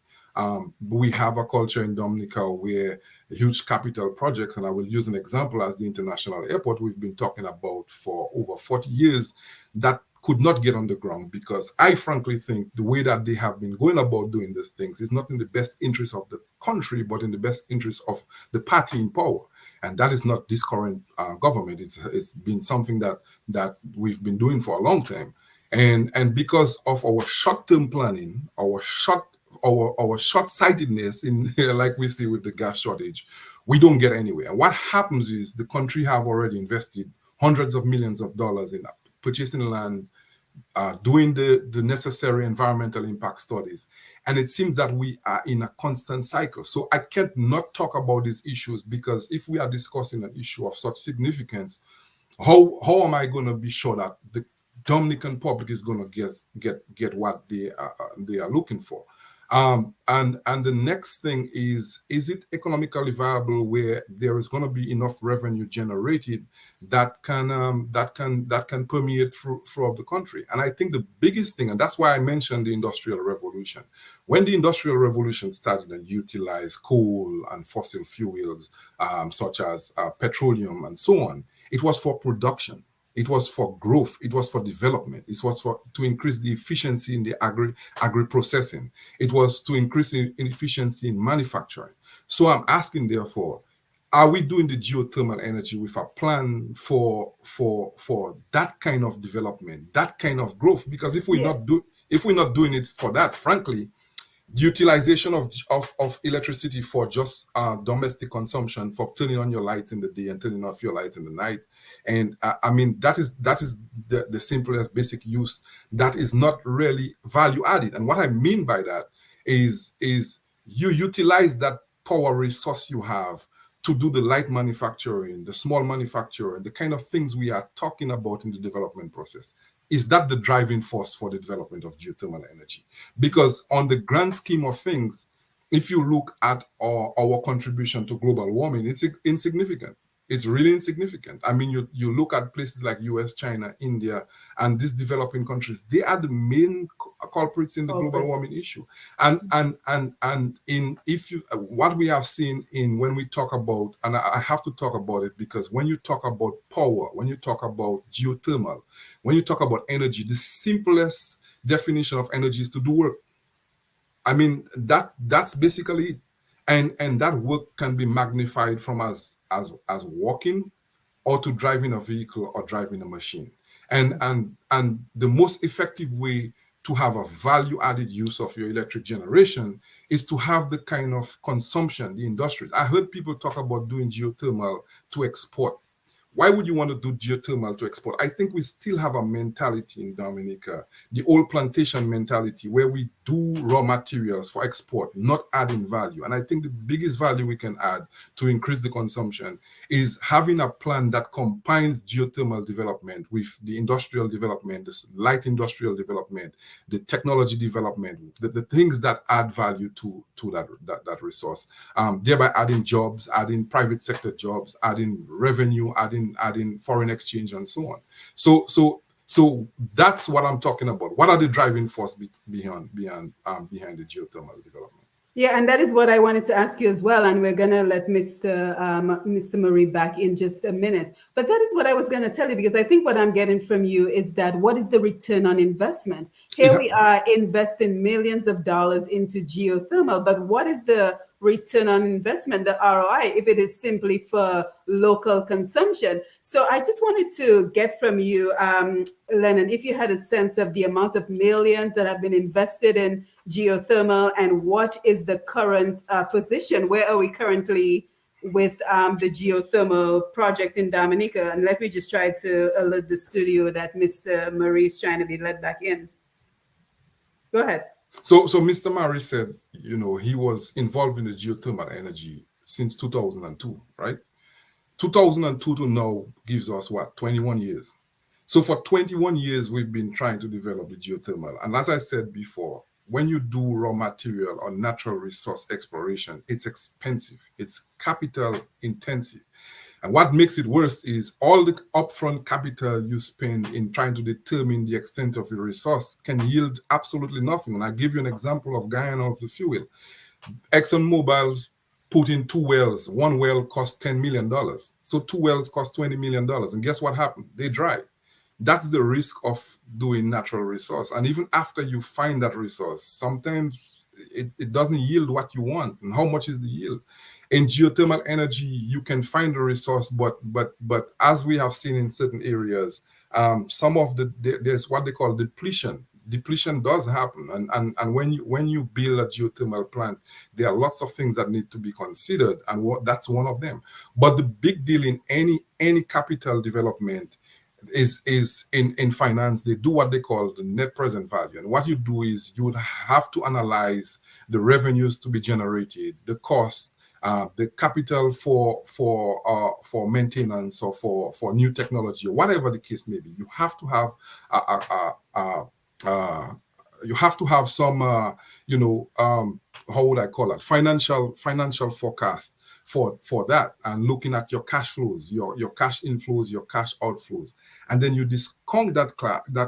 We have a culture in Dominica where huge capital projects, and I will use an example as the international airport we've been talking about for over 40 years, that could not get on the ground because I frankly think the way that they have been going about doing these things is not in the best interest of the country, but in the best interest of the party in power. And that is not this current government. It's been something that we've been doing for a long time. And because of our short-term planning, our short-sightedness in like we see with the gas shortage, we don't get anywhere. And what happens is the country have already invested hundreds of millions of dollars in purchasing land, doing the necessary environmental impact studies. And it seems that we are in a constant cycle. So I can't not talk about these issues, because if we are discussing an issue of such significance, how am I going to be sure that the Dominican public is going to get what they are looking for? And the next thing is it economically viable where there is going to be enough revenue generated that can permeate throughout the country? And I think the biggest thing, and that's why I mentioned the Industrial Revolution. When the Industrial Revolution started and utilized coal and fossil fuels, such as petroleum and so on, it was for production. It was for growth. It was for development. It was to increase the efficiency in the agri processing. It was to increase in efficiency in manufacturing. So I'm asking, therefore, are we doing the geothermal energy with a plan for that kind of development, that kind of growth? Because if we're not doing it for that, frankly, the utilization of electricity for just domestic consumption, for turning on your lights in the day and turning off your lights in the night, and I mean that is the simplest basic use that is not really value added. And what I mean by that is you utilize that power resource you have to do the light manufacturing, the small manufacturing, the kind of things we are talking about in the development process. Is that the driving force for the development of geothermal energy? Because on the grand scheme of things, if you look at our contribution to global warming, it's insignificant. It's really insignificant. I mean, you look at places like US, China, India, and these developing countries, they are the main culprits in the global warming issue. And in if you what we have seen in when we talk about, and I have to talk about it, because when you talk about power, when you talk about geothermal, when you talk about energy, the simplest definition of energy is to do work. I mean, that's basically it. And that work can be magnified from as walking, or to driving a vehicle or driving a machine. And the most effective way to have a value added use of your electric generation is to have the kind of consumption, the industries. I heard people talk about doing geothermal to export. Why would you want to do geothermal to export? I think we still have a mentality in Dominica, the old plantation mentality, where we do raw materials for export, not adding value. And I think the biggest value we can add to increase the consumption is having a plan that combines geothermal development with the industrial development, the light industrial development, the technology development, the things that add value to that resource, thereby adding jobs, adding private sector jobs, adding revenue, adding foreign exchange, and so on. So that's what I'm talking about. What are the driving force behind the geothermal development? Yeah, and that is what I wanted to ask you as well. And we're gonna let Mr. Murray back in just a minute. But that is what I was gonna tell you, because I think what I'm getting from you is that what is the return on investment? Here we are investing millions of dollars into geothermal, but what is the return on investment, the ROI, if it is simply for local consumption? So I just wanted to get from you, Lennon, if you had a sense of the amount of millions that have been invested in geothermal, and what is the current position? Where are we currently with the geothermal project in Dominica? And let me just try to alert the studio that Mr. Murray is trying to be let back in. Go ahead. So Mr. Murray said, he was involved in the geothermal energy since 2002, right? 2002 to now gives us what, 21 years. So for 21 years, we've been trying to develop the geothermal. And as I said before, when you do raw material or natural resource exploration, it's expensive, it's capital intensive. And what makes it worse is all the upfront capital you spend in trying to determine the extent of your resource can yield absolutely nothing. And I'll give you an example of Guyana of the fuel. ExxonMobil put in 2 wells. 1 well cost $10 million. So 2 wells cost $20 million. And guess what happened? They dry. That's the risk of doing natural resource. And even after you find that resource, sometimes it doesn't yield what you want. And how much is the yield? In geothermal energy, you can find a resource, but as we have seen in certain areas, some of there's what they call depletion. Depletion does happen, and when you build a geothermal plant, there are lots of things that need to be considered, and that's one of them. But the big deal in any capital development is in finance, they do what they call the net present value. And what you do is you would have to analyze the revenues to be generated, the cost, the capital for maintenance or for new technology, or whatever the case may be. You have to have some how would I call it, financial forecast for that, and looking at your cash flows, your cash inflows, your cash outflows, and then you discount that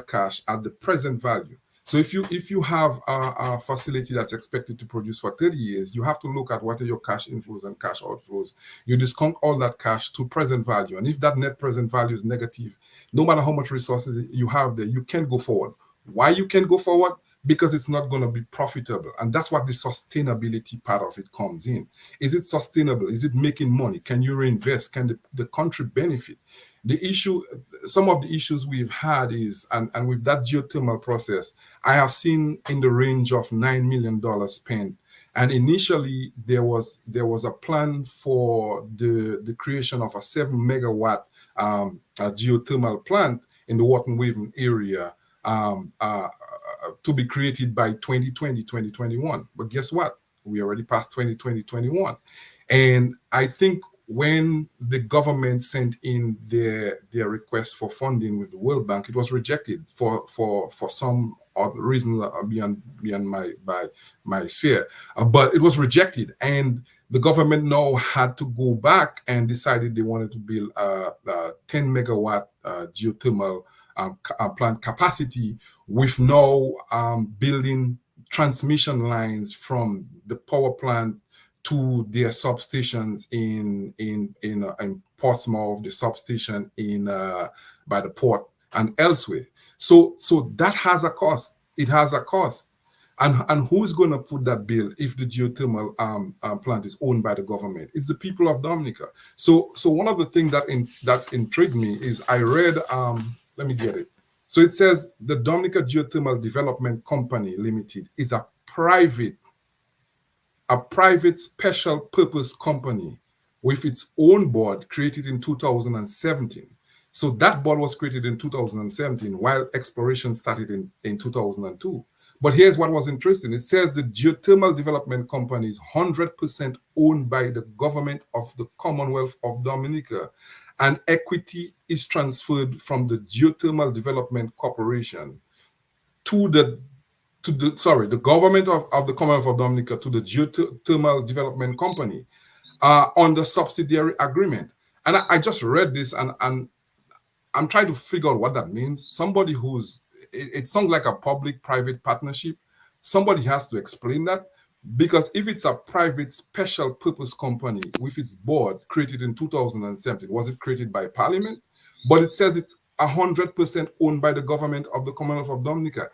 cash at the present value. So if you have a facility that's expected to produce for 30 years, you have to look at what are your cash inflows and cash outflows. You discount all that cash to present value. And if that net present value is negative, no matter how much resources you have there, you can't go forward. Why you can't go forward? Because it's not going to be profitable. And that's what the sustainability part of it comes in. Is it sustainable? Is it making money? Can you reinvest? Can the country benefit? The issue, some of the issues we've had is, and with that geothermal process, I have seen in the range of $9 million spent. And initially there was a plan for the creation of a 7 megawatt a geothermal plant in the Wharton Waven area to be created by 2020, 2021. But guess what? We already passed 2020, 21. And I think when the government sent in their request for funding with the World Bank, it was rejected for some other reasons beyond my sphere. But it was rejected, and the government now had to go back and decided they wanted to build a 10 megawatt geothermal plant capacity, with now building transmission lines from the power plant to their substations in Portsmouth, the substation in by the port and elsewhere. So that has a cost. It has a cost. And who's going to put that bill if the geothermal plant is owned by the government? It's the people of Dominica. So one of the things that intrigued me is I read, let me get it. So it says the Dominica Geothermal Development Company Limited is a private special purpose company with its own board created in 2017. So that board was created in 2017 while exploration started in 2002. But here's what was interesting. It says the Geothermal Development Company is 100% owned by the government of the Commonwealth of Dominica, and equity is transferred from the Geothermal Development Corporation to the government of the Commonwealth of Dominica to the Geothermal Development Company on the subsidiary agreement. And I just read this and I'm trying to figure out what that means. Somebody it sounds like a public-private partnership. Somebody has to explain that, because if it's a private special purpose company with its board created in 2017, was it created by Parliament? But it says it's 100% owned by the government of the Commonwealth of Dominica.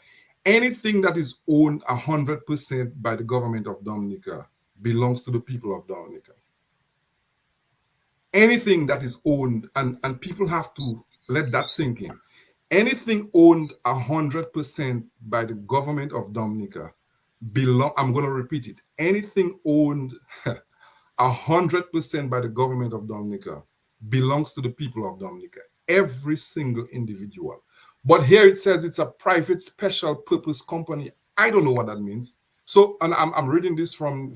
Anything that is owned 100% by the government of Dominica belongs to the people of Dominica. Anything that is owned, and people have to let that sink in. Anything owned 100% by the government of Dominica I'm going to repeat it. Anything owned 100% by the government of Dominica belongs to the people of Dominica. Every single individual. But here it says it's a private special purpose company. I don't know what that means. So, and I'm reading this from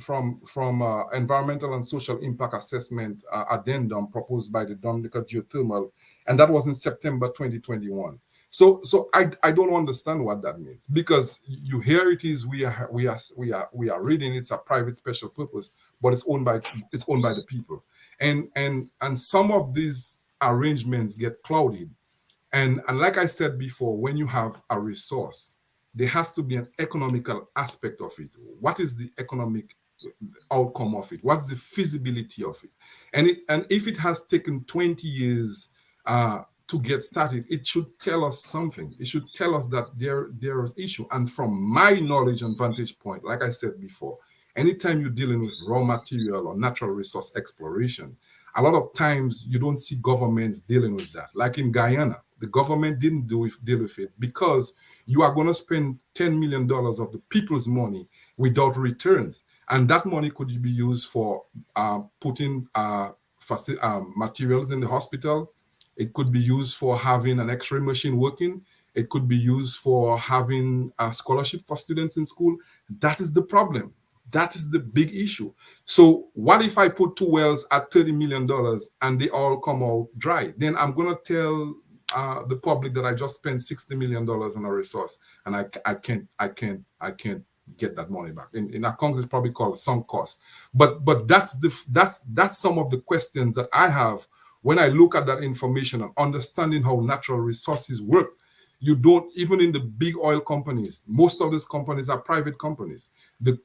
Environmental and Social Impact Assessment addendum proposed by the Dominica Geothermal, and that was in September 2021. So I don't understand what that means, because you hear it is we are reading it's a private special purpose, but it's owned by the people, and some of these arrangements get clouded, and like I said before, when you have a resource, there has to be an economical aspect of it. What is the economic outcome of it? What's the feasibility of it? And if it has taken 20 years to get started, it should tell us something. It should tell us that there is issue. And from my knowledge and vantage point, like I said before, anytime you're dealing with raw material or natural resource exploration, a lot of times you don't see governments dealing with that. Like in Guyana, the government didn't deal with it because you are going to spend $10 million of the people's money without returns. And that money could be used for putting materials in the hospital. It could be used for having an X-ray machine working. It could be used for having a scholarship for students in school. That is the problem. That is the big issue. So what if I put 2 wells at $30 million and they all come out dry? Then I'm going to tell the public that I just spent $60 million on a resource, and I can't get that money back. In accounts, it's probably called sunk cost. But that's some of the questions that I have when I look at that information and understanding how natural resources work. You don't, even in the big oil companies, most of these companies are private companies.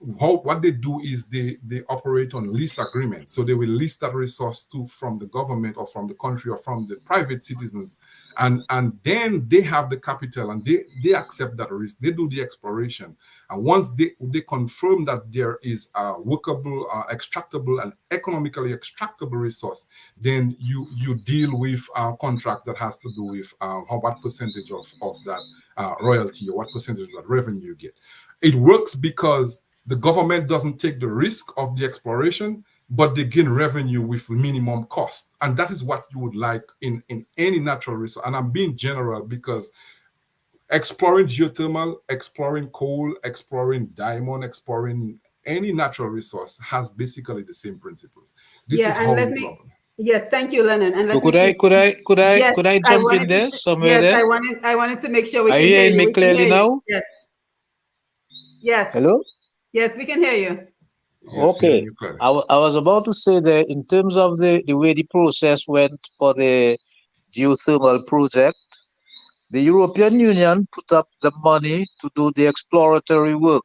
What they do is they operate on lease agreements. So they will lease that resource from the government or from the country or from the private citizens. And then they have the capital and they accept that risk. They do the exploration. And once they confirm that there is a workable, extractable and economically extractable resource, then you deal with contracts that has to do with what percentage of that royalty or what percentage of that revenue you get. It works because the government doesn't take the risk of the exploration, but they gain revenue with minimum cost. And that is what you would like in any natural resource. And I'm being general because exploring geothermal, exploring coal, exploring diamond, exploring any natural resource has basically the same principles. This is how we govern. Yes, thank you, Lennon. And So could I jump in there somewhere there? I wanted to make sure we Are can you hear hearing you. me clearly now? Yes. Yes. Hello? Yes, we can hear you. Yes, okay. I was about to say that in terms of the way the process went for the geothermal project, the European Union put up the money to do the exploratory work.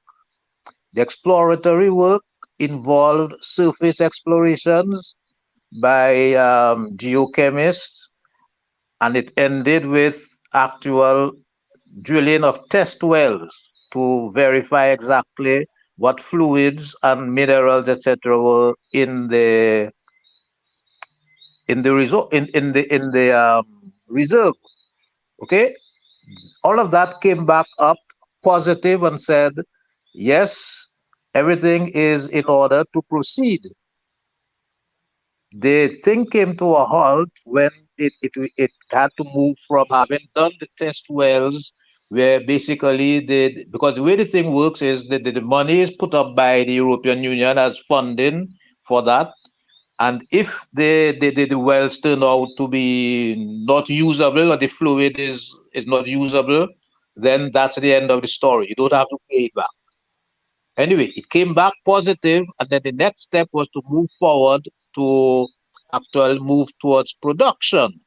The exploratory work involved surface explorations by geochemists, and it ended with actual drilling of test wells to verify exactly what fluids and minerals, etc., were in the reserve. Okay, all of that came back up positive and said, yes, everything is in order to proceed. the thing came to a halt when it had to move from having done the test wells, where basically because the way the thing works is that the money is put up by the European Union as funding for that. And if the wells turn out to be not usable, or the fluid is not usable, then that's the end of the story. You don't have to pay it back. Anyway, it came back positive, and then the next step was to move forward to actual move towards production.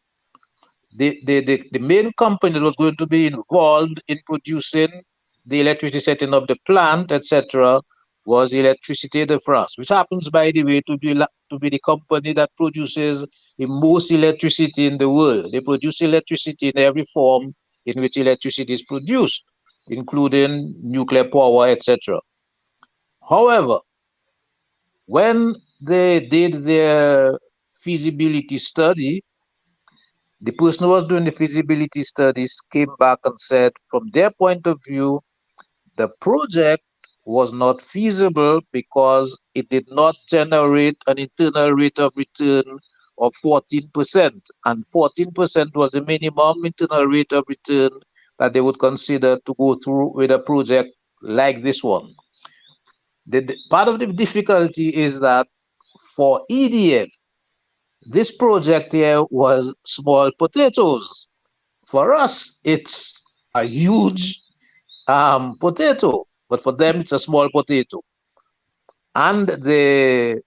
The main company that was going to be involved in producing the electricity, setting up the plant, etc., was Electricité de France, which happens, by the way, to be the company that produces the most electricity in the world. They produce electricity in every form in which electricity is produced, including nuclear power, etc. However, when they did their feasibility study, the person who was doing the feasibility studies came back and said, from their point of view, the project was not feasible because it did not generate an internal rate of return of 14%. And 14% was the minimum internal rate of return that they would consider to go through with a project like this one. Part of the difficulty is that for EDF, this project here was small potatoes. For us, it's a huge potato, but for them, it's a small potato. And the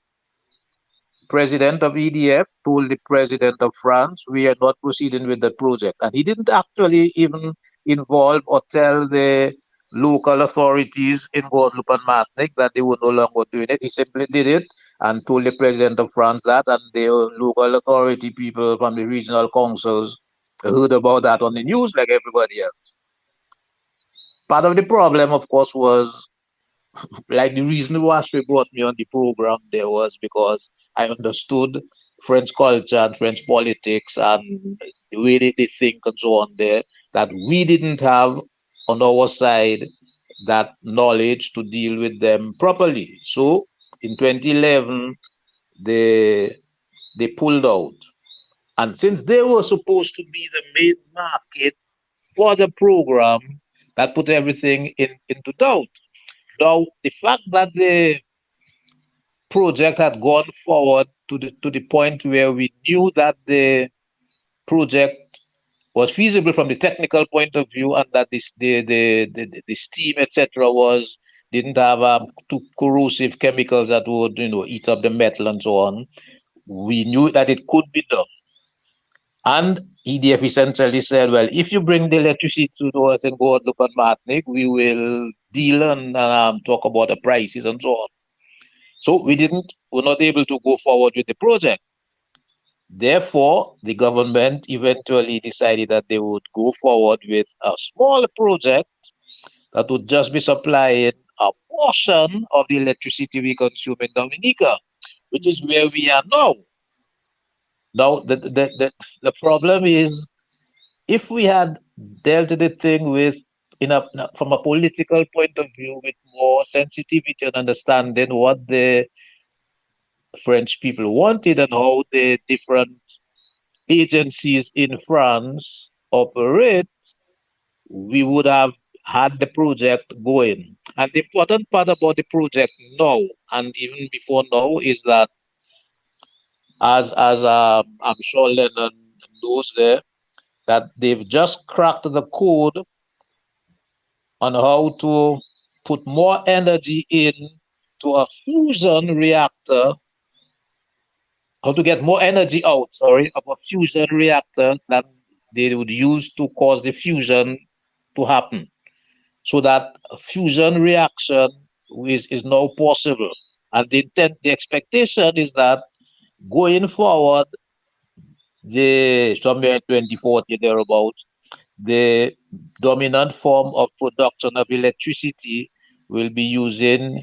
president of EDF told the president of France, we are not proceeding with the project. And he didn't actually even involve or tell the local authorities in Guadeloupe and Martinique that they were no longer doing it. He simply did it and told the president of France that, and the local authority people from the regional councils heard about that on the news like everybody else. Part of the problem, of course, was like the reason why she brought me on the program there was because I understood French culture and French politics and the way they think and so on there, that we didn't have on our side that knowledge to deal with them properly. So in 2011, they pulled out. And since they were supposed to be the main market for the program, that put everything into doubt. Now, the fact that the project had gone forward to the point where we knew that the project was feasible from the technical point of view, and that the steam, etc., was didn't have too corrosive chemicals that would eat up the metal and so on. We knew that it could be done. And EDF essentially said, well, if you bring the electricity to us in Guadeloupe and Martinique, we will deal and talk about the prices and so on. So we're not able to go forward with the project. Therefore, the government eventually decided that they would go forward with a small project that would just be supplying a portion of the electricity we consume in Dominica, which is where we are now. Now, the problem is, if we had dealt the thing with, from a political point of view, with more sensitivity and understanding what the French people wanted and how the different agencies in France operate, we would have had the project going. And the important part about the project now, and even before now, is that as I'm sure Lennon knows there, that they've just cracked the code on how to put more energy in to a fusion reactor, how to get more energy out, of a fusion reactor that they would use to cause the fusion to happen. So that a fusion reaction is now possible. And the expectation is that going forward, somewhere in 2040 thereabout, the dominant form of production of electricity will be using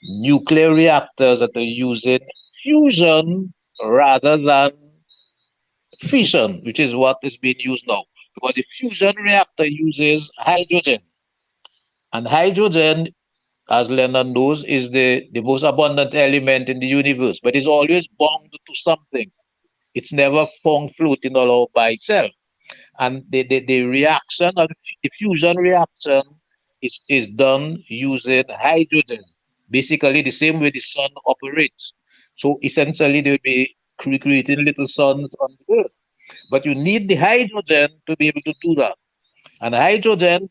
nuclear reactors that are using fusion rather than fission, which is what is being used now. Because the fusion reactor uses hydrogen. And hydrogen as Lennon knows, is the most abundant element in the universe, but it's always bound to something. It's never found floating all by itself. And the reaction or the fusion reaction is done using hydrogen, basically the same way the sun operates. So essentially, they'll be creating little suns on the earth. But you need the hydrogen to be able to do that. And hydrogen,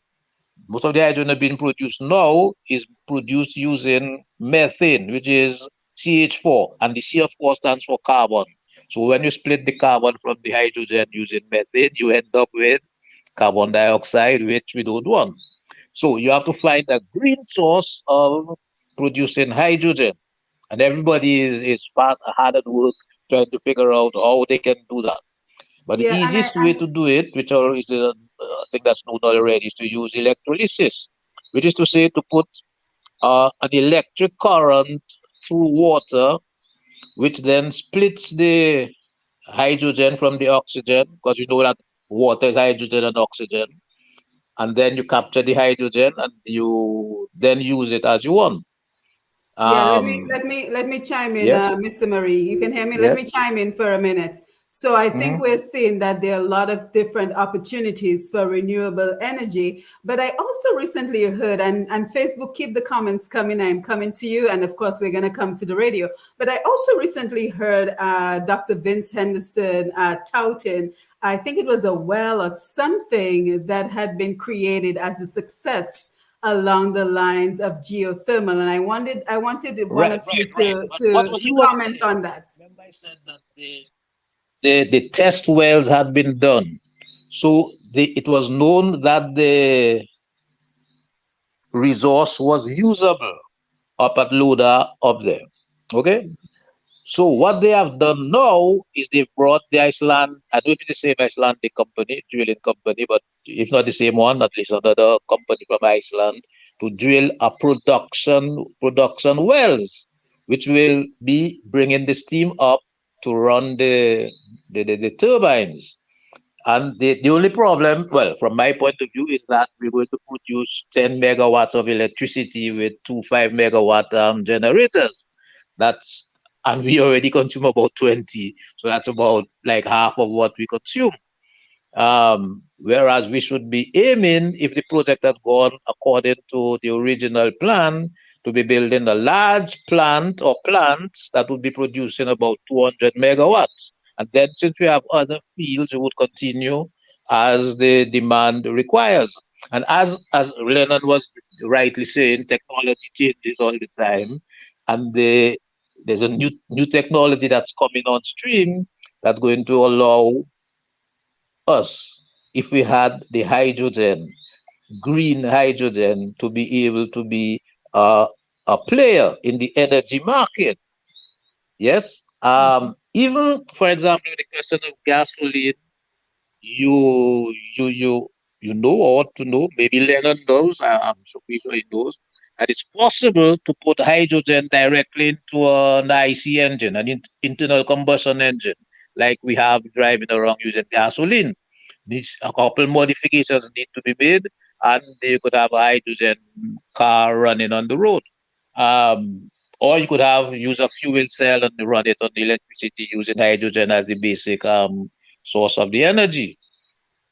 most of the hydrogen being produced now is produced using methane, which is CH4, and the C, of course, stands for carbon. So when you split the carbon from the hydrogen using methane, you end up with carbon dioxide, which we don't want. So you have to find a green source of producing hydrogen. And everybody is fast hard at work trying to figure out how they can do that. But the Yeah, and I easiest way to do it, which is a thing that's known already, is to use electrolysis, which is to say to put an electric current through water, which then splits the hydrogen from the oxygen, because you know that water is hydrogen and oxygen, and then you capture the hydrogen and you then use it as you want. Yeah, Um, let me chime in, yes, Mr. Marie. You can hear me. Let yes. me chime in for a minute. So I think Hmm. we're seeing that there are a lot of different opportunities for renewable energy. But I also recently heard, and Facebook, keep the comments coming. I'm coming to you, and of course we're going to come to the radio. But I also recently heard Dr. Vince Henderson touting. I think it was a well or something that had been created as a success along the lines of geothermal, and I wanted one Right, of you right, right. But what to you were comment saying, on that. remember I said that the test wells had been done. So it was known that the resource was usable up at Loda up there. Okay? So what they have done now is they've brought the Iceland, I don't know if it's the same Icelandic company, drilling company, but if not the same one, at least another company from Iceland, to drill a production wells, which will be bringing the steam up to run the turbines. And the only problem, well, from my point of view, is that we're going to produce 10 megawatts of electricity with two 5 megawatt generators. That's and we already consume about 20. So that's about like half of what we consume. Whereas we should be aiming, if the project had gone according to the original plan, to be building a large plant or plants that would be producing about 200 megawatts. And then, since we have other fields, we would continue as the demand requires. And as Lennon was rightly saying, technology changes all the time, and there's a new technology that's coming on stream that's going to allow us, if we had the hydrogen, green hydrogen, to be able to be uh, a player in the energy market. Yes. Even for example, the question of gasoline, you know or ought to know, maybe Lennon knows, I'm sure he knows, that it's possible to put hydrogen directly into an IC engine, an internal combustion engine, like we have driving around using gasoline. Needs a couple modifications need to be made, and you could have a hydrogen car running on the road. Um, or you could have use a fuel cell and run it on the electricity using hydrogen as the basic source of the energy.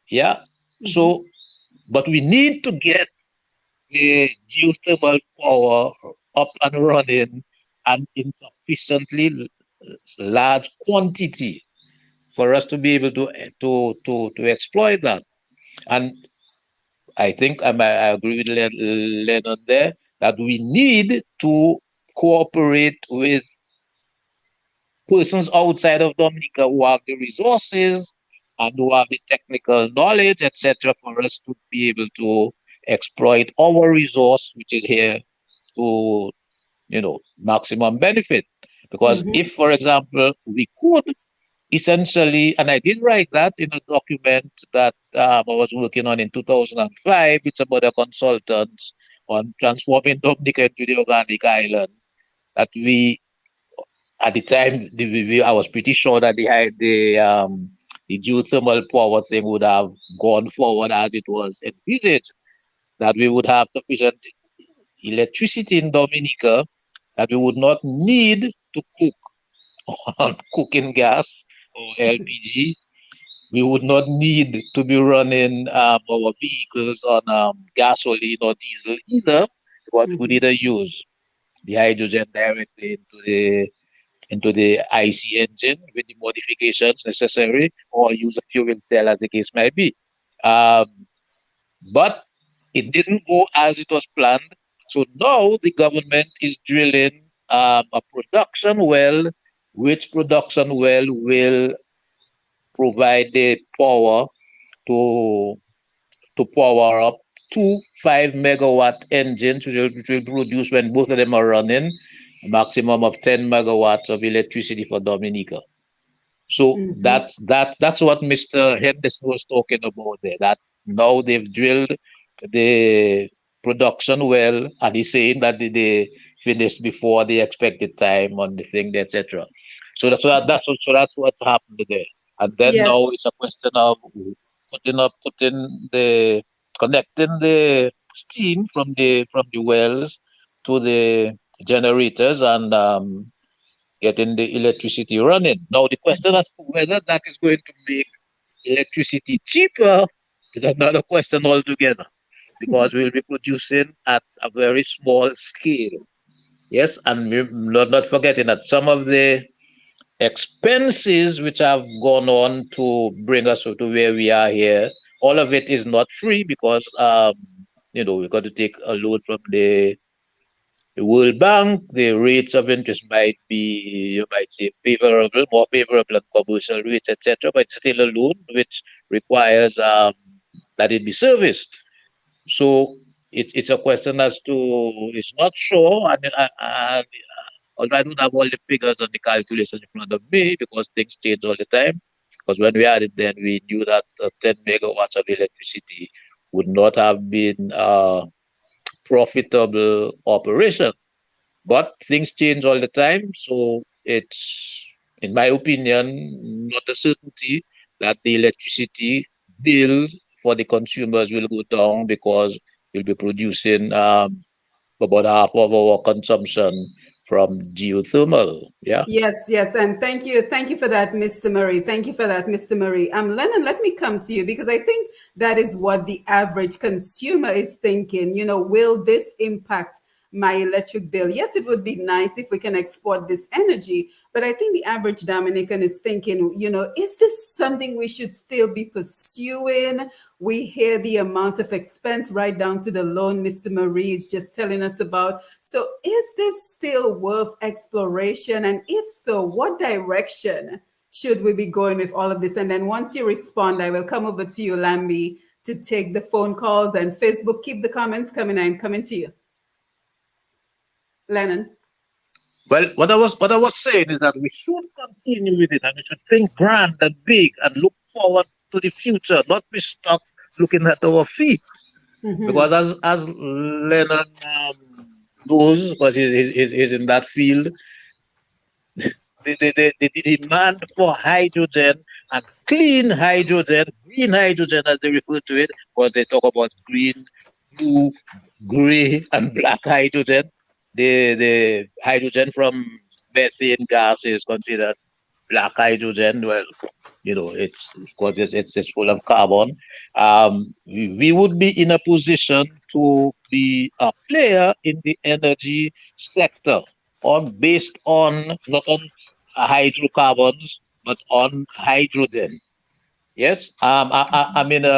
Yeah. Mhm. So, but we need to get the geothermal power up and running and in sufficiently large quantity for us to be able to exploit that. And I think I agree with Lennon there that we need to cooperate with persons outside of Dominica who have the resources and who have the technical knowledge, etc., for us to be able to exploit our resource, which is here, to maximum benefit. Because Mhm. if, for example, we could essentially, and I did write that in a document that I was working on in 2005. It's about a consultant on transforming Dominica into the organic island. That we, at the time, I was pretty sure that the geothermal power thing would have gone forward as it was envisaged. That we would have sufficient electricity in Dominica that we would not need to cook on cooking gas or LPG. We would not need to be running our vehicles on gasoline or diesel either, because we could either use the hydrogen directly into the IC engine with the modifications necessary, or use a fuel cell as the case might be. Um, but it didn't go as it was planned. So now the government is drilling a production well, which production well will provide the power to power up two 5 megawatt engines, which will produce, when both of them are running, a maximum of 10 megawatts of electricity for Dominica. So that's what Mr. Henderson was talking about there. That now they've drilled the production well, and he's saying that they finished before the expected time on the thing, etc. So that's what's happened there. And then Yes. now it's a question of connecting the steam from the wells to the generators, and getting the electricity running. Now, the question as to whether that is going to make electricity cheaper is another question altogether, because we'll be producing at a very small scale. Yes, and we're not forgetting that some of the expenses which have gone on to bring us to where we are here, all of it is not free, because we've got to take a loan from the World Bank. The rates of interest might be, you might say, favorable, more favorable than commercial rates, etc. But it's still a loan which requires that it be serviced. So it's a question as to, it's not sure. Although I don't have all the figures and the calculations in front of me, because things change all the time. Because when we had it then, we knew that 10 megawatts of electricity would not have been profitable operation. But things change all the time, so it's, in my opinion, not a certainty that the electricity bill for the consumers will go down, because we'll be producing about half of our consumption from geothermal. Yeah. Yes, and thank you for that, Mr. Murray. Thank you for that, Mr. Murray. Lennon, let me come to you, because I think that is what the average consumer is thinking. Will this impact my electric bill? Yes, it would be nice if we can export this energy, but I think the average Dominican is thinking, is this something we should still be pursuing? We hear the amount of expense right down to the loan Mr. Marie is just telling us about. So is this still worth exploration? And if so, what direction should we be going with all of this? And then once you respond, I will come over to you, Lambi, to take the phone calls, and Facebook. Keep the comments coming. I'm coming to you. Lennon. Well, what I was saying is that we should continue with it, and we should think grand and big and look forward to the future, not be stuck looking at our feet. Because as Lennon knows, because he's in that field, the demand for hydrogen, and clean hydrogen, green hydrogen as they refer to it, because they talk about green, blue, gray, and black hydrogen. The hydrogen from methane gas is considered black hydrogen. Well, it's, of course, it's full of carbon. We would be in a position to be a player in the energy sector, based on, not on hydrocarbons, but on hydrogen. Yes, I'm in a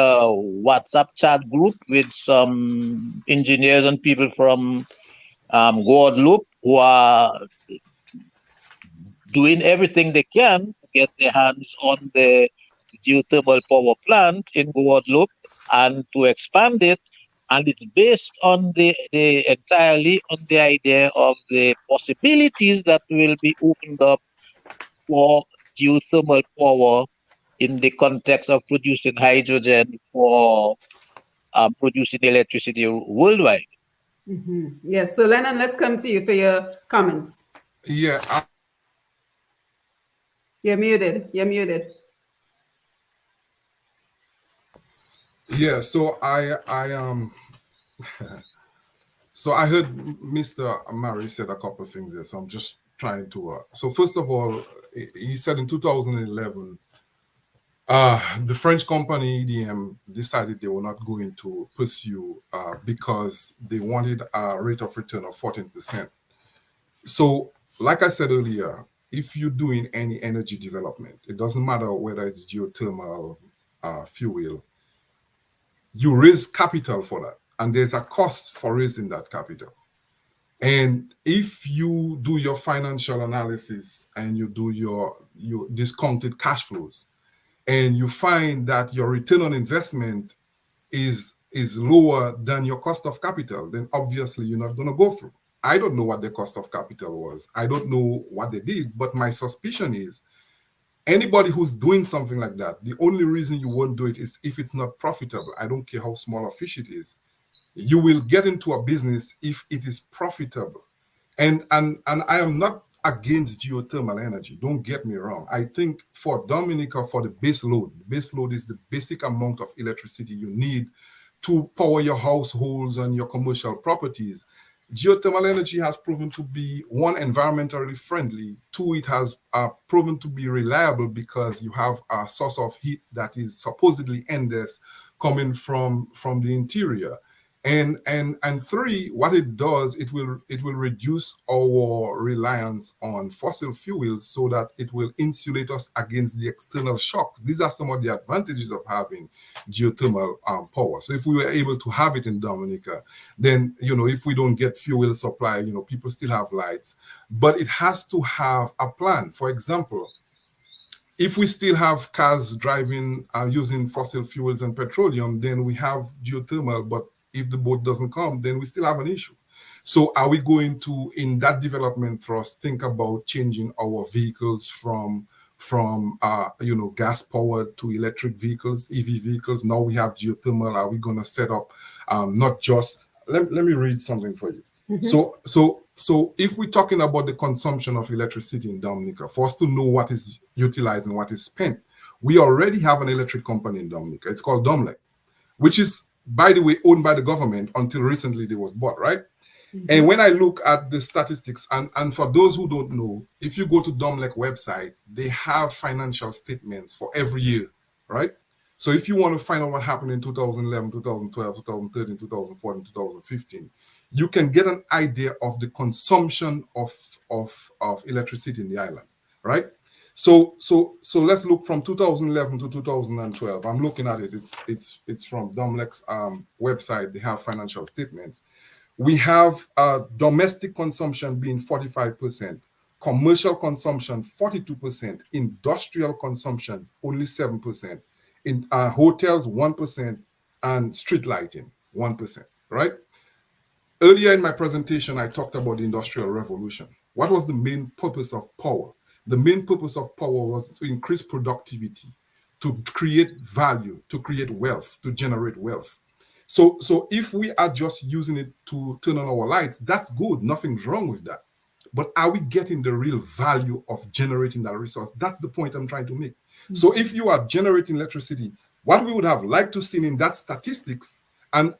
WhatsApp chat group with some engineers and people from Guadeloupe, who are doing everything they can to get their hands on the geothermal power plant in Guadeloupe and to expand it. And it's based on the entirely on the idea of the possibilities that will be opened up for geothermal power in the context of producing hydrogen for producing electricity worldwide. Yes. So Lennon, let's come to you for your comments. Yeah, You're muted. yeah. So I So I heard Mr. Murray said a couple of things there. So I'm just trying to. So first of all, he said in 2011, the French company EDM decided they were not going to pursue because they wanted a rate of return of 14%. So, like I said earlier, if you're doing any energy development, it doesn't matter whether it's geothermal, fuel, you raise capital for that, and there's a cost for raising that capital. And if you do your financial analysis and you do your discounted cash flows, and you find that your return on investment is lower than your cost of capital, then obviously you're not going to go through. I don't know what the cost of capital was. I don't know what they did, but my suspicion is anybody who's doing something like that, the only reason you won't do it is if it's not profitable. I don't care how small a fish it is. You will get into a business if it is profitable. And I am not against geothermal energy. Don't get me wrong. I think for Dominica, for the base load is the basic amount of electricity you need to power your households and your commercial properties. Geothermal energy has proven to be, one, environmentally friendly. Two, it has proven to be reliable because you have a source of heat that is supposedly endless coming from the interior. And three, what it does, it will reduce our reliance on fossil fuels so that it will insulate us against the external shocks. These are some of the advantages of having geothermal power. So if we were able to have it in Dominica, then if we don't get fuel supply, people still have lights, but it has to have a plan. For example, if we still have cars driving using fossil fuels and petroleum, then we have geothermal, but if the boat doesn't come, then we still have an issue. So are we going to, in that development thrust, think about changing our vehicles from gas powered to electric vehicles, EV vehicles? Now we have geothermal. Are we going to set up not just, let me read something for you. So if we're talking about the consumption of electricity in Dominica, for us to know what is utilized and what is spent, we already have an electric company in Dominica. It's called Domlec, which is, by the way, owned by the government until recently they was bought, right? And when I look at the statistics, and for those who don't know, if you go to Domlec website, they have financial statements for every year, right? So if you want to find out what happened in 2011, 2012, 2013, 2014, 2015, you can get an idea of the consumption of electricity in the islands, right? So let's look from 2011 to 2012. I'm looking at it. It's from Domlec's website. They have financial statements. We have domestic consumption being 45%, commercial consumption 42%, industrial consumption only 7%, in hotels 1%, and street lighting 1%, right? Earlier in my presentation, I talked about the Industrial Revolution. What was the main purpose of power? The main purpose of power was to increase productivity, to create value, to create wealth, to generate wealth. So if we are just using it to turn on our lights, that's good. Nothing's wrong with that. But are we getting the real value of generating that resource? That's the point I'm trying to make. So if you are generating electricity, what we would have liked to see in that statistics, and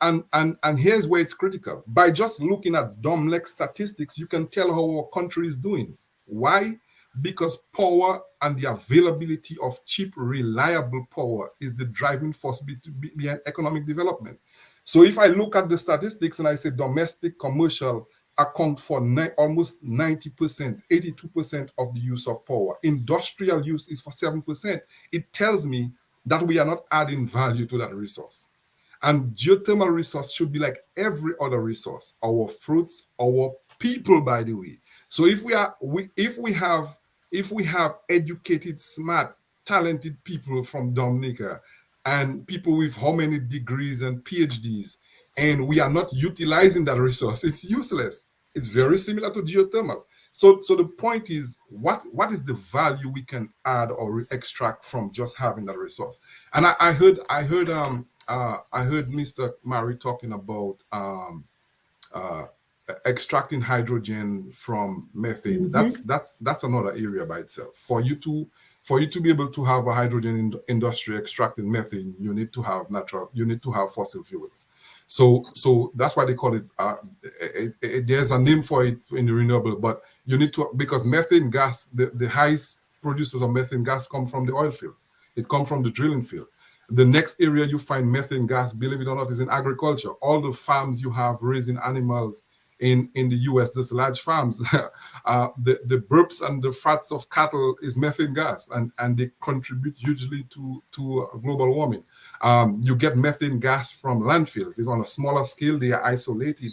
here's where it's critical. By just looking at Domlec statistics, you can tell how our country is doing. Why? Because power and the availability of cheap, reliable power is the driving force behind economic development. So if I look at the statistics and I say domestic, commercial account for almost 90%, 82% of the use of power. Industrial use is for 7%. It tells me that we are not adding value to that resource. And geothermal resource should be like every other resource, our fruits, our people, by the way. So if we have educated, smart, talented people from Dominica and people with how many degrees and PhDs, and we are not utilizing that resource, it's useless. It's very similar to geothermal. So the point is, what is the value we can add or extract from just having that resource? And I heard Mr. Murray talking about extracting hydrogen from methane. That's another area by itself. For you to For you to be able to have a hydrogen industry extracting methane, you need to have fossil fuels. So that's why they call it. There's a name for it in the renewable, but you need to, because methane gas, the highest producers of methane gas come from the oil fields. It comes from the drilling fields. The next area you find methane gas, believe it or not, is in agriculture. All the farms you have raising animals in the US, these large farms, the burps and the fats of cattle is methane gas, and they contribute hugely to global warming. You get methane gas from landfills. It's on a smaller scale. They are isolated,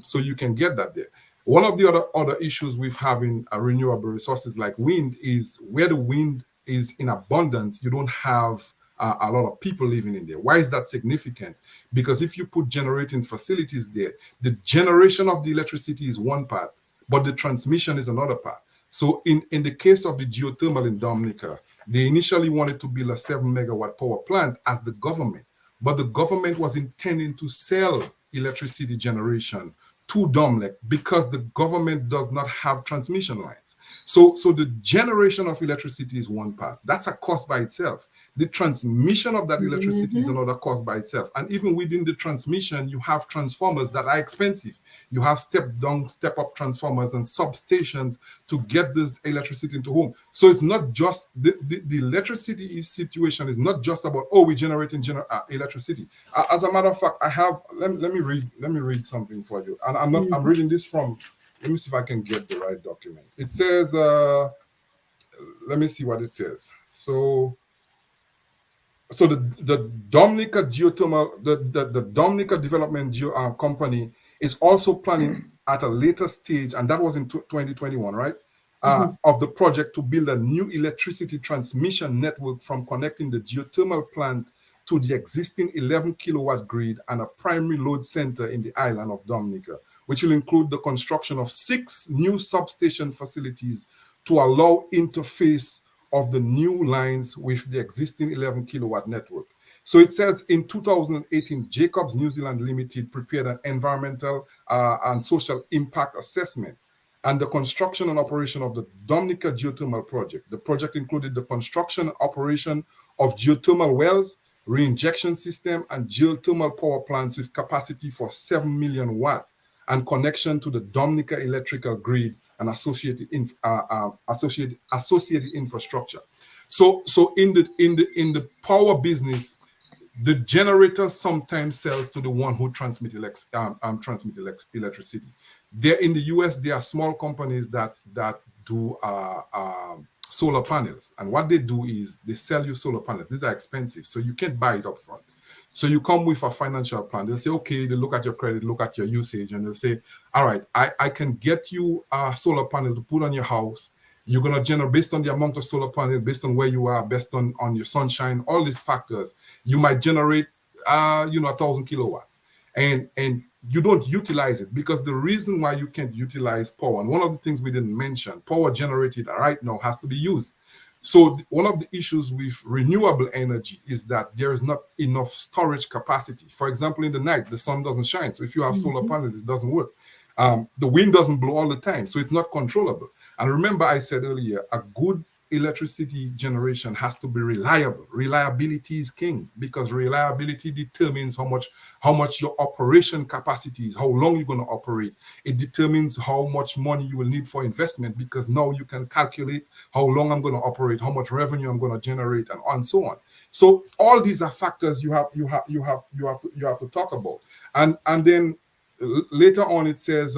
so you can get that there. One of the other issues with having renewable resources like wind is where the wind is in abundance, you don't have a lot of people living in there. Why is that significant? Because if you put generating facilities there, the generation of the electricity is one part, but the transmission is another part. So in the case of the geothermal in Dominica, they initially wanted to build a 7-megawatt power plant as the government, but the government was intending to sell electricity generation to Domlec because the government does not have transmission lines. So the generation of electricity is one part. That's a cost by itself. The transmission of that electricity is another cost by itself. And even within the transmission, you have transformers that are expensive. You have step-down, step-up transformers and substations to get this electricity into home. So it's not just the electricity situation is not just about, oh, we're generating electricity. As a matter of fact, I have, let me read something for you. And I'm reading this from, let me see if I can get the right document. It says, let me see what it says. So the Dominica Geothermal, the Dominica Development Company is also planning at a later stage, and that was in 2021, right? Of the project to build a new electricity transmission network from connecting the geothermal plant to the existing 11 kilowatt grid and a primary load center in the island of Dominica, which will include the construction of 6 new substation facilities to allow interface of the new lines with the existing 11 kilowatt network. So it says in 2018, Jacobs New Zealand Limited prepared an environmental and social impact assessment and the construction and operation of the Dominica Geothermal project. The project included the construction and operation of geothermal wells, reinjection system, and geothermal power plants with capacity for 7 million watt and connection to the Dominica electrical grid and associated infrastructure. So in the power business, the generator sometimes sells to the one who transmit electricity. There in the US, there are small companies that do solar panels, and what they do is they sell you solar panels. These are expensive, so you can't buy it up front. So you come with a financial plan. They'll say, okay, they look at your credit, look at your usage, and they'll say, all right, I can get you a solar panel to put on your house. You're going to generate based on the amount of solar panel, based on where you are, based on your sunshine, all these factors. You might generate, 1,000 kilowatts. And you don't utilize it because the reason why you can't utilize power, and one of the things we didn't mention, power generated right now has to be used. So one of the issues with renewable energy is that there is not enough storage capacity. For example, in the night, the sun doesn't shine. So if you have solar panels, it doesn't work. The wind doesn't blow all the time, so it's not controllable. And remember, I said earlier, a good electricity generation has to be reliable. Reliability is king because reliability determines how much your operation capacity is, how long you're going to operate. It determines how much money you will need for investment because now you can calculate how long I'm going to operate, how much revenue I'm going to generate, and so on. So all these are factors you have to talk about. And then later on it says,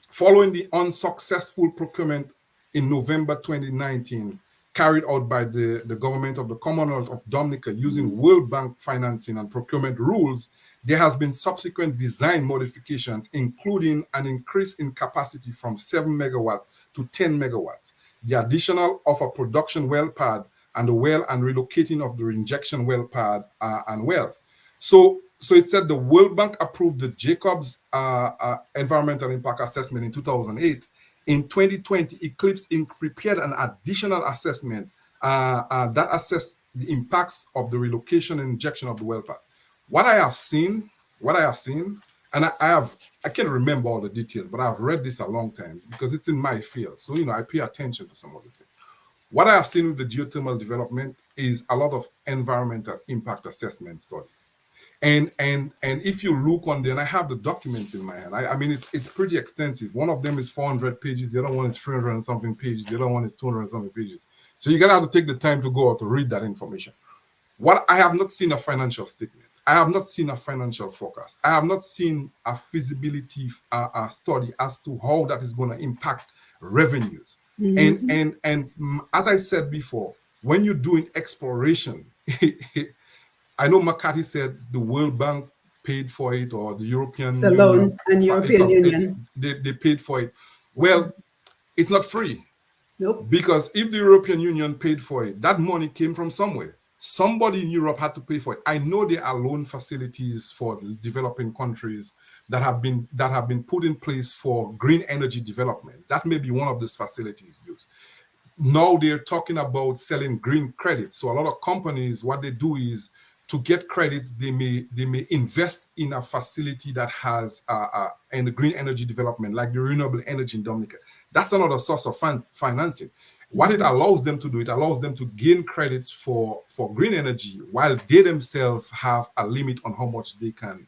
following the unsuccessful procurement in November 2019, carried out by the government of the Commonwealth of Dominica using World Bank financing and procurement rules, there has been subsequent design modifications, including an increase in capacity from 7 megawatts to 10 megawatts, the additional of a production well pad and the well and relocating of the injection well pad and wells. So it said the World Bank approved the Jacobs Environmental Impact Assessment in 2008. In 2020, Eclipse Inc. prepared an additional assessment that assessed the impacts of the relocation and injection of the well pad. What I have seen, and I can't remember all the details, but I've read this a long time because it's in my field. So, I pay attention to some of these things. What I have seen with the geothermal development is a lot of environmental impact assessment studies. And if you look on there, and I have the documents in my hand, I mean, it's pretty extensive. One of them is 400 pages, the other one is 300 and something pages, the other one is 200 and something pages. So you're gonna have to take the time to go out to read that information. What I have not seen a financial statement. I have not seen a financial forecast. I have not seen a feasibility study as to how that is going to impact revenues. And as I said before, when you're doing exploration, I know McCarthy said the World Bank paid for it, or the European It's a loan and European Union. They paid for it. Well, it's not free. Nope. Because if the European Union paid for it, that money came from somewhere. Somebody in Europe had to pay for it. I know there are loan facilities for developing countries that have been put in place for green energy development. That may be one of those facilities used. Now they're talking about selling green credits. So a lot of companies, what they do is, to get credits, they may invest in a facility that has in the green energy development, like the renewable energy in Dominica. That's another source of financing. What it allows them to do, it allows them to gain credits for green energy, while they themselves have a limit on how much they can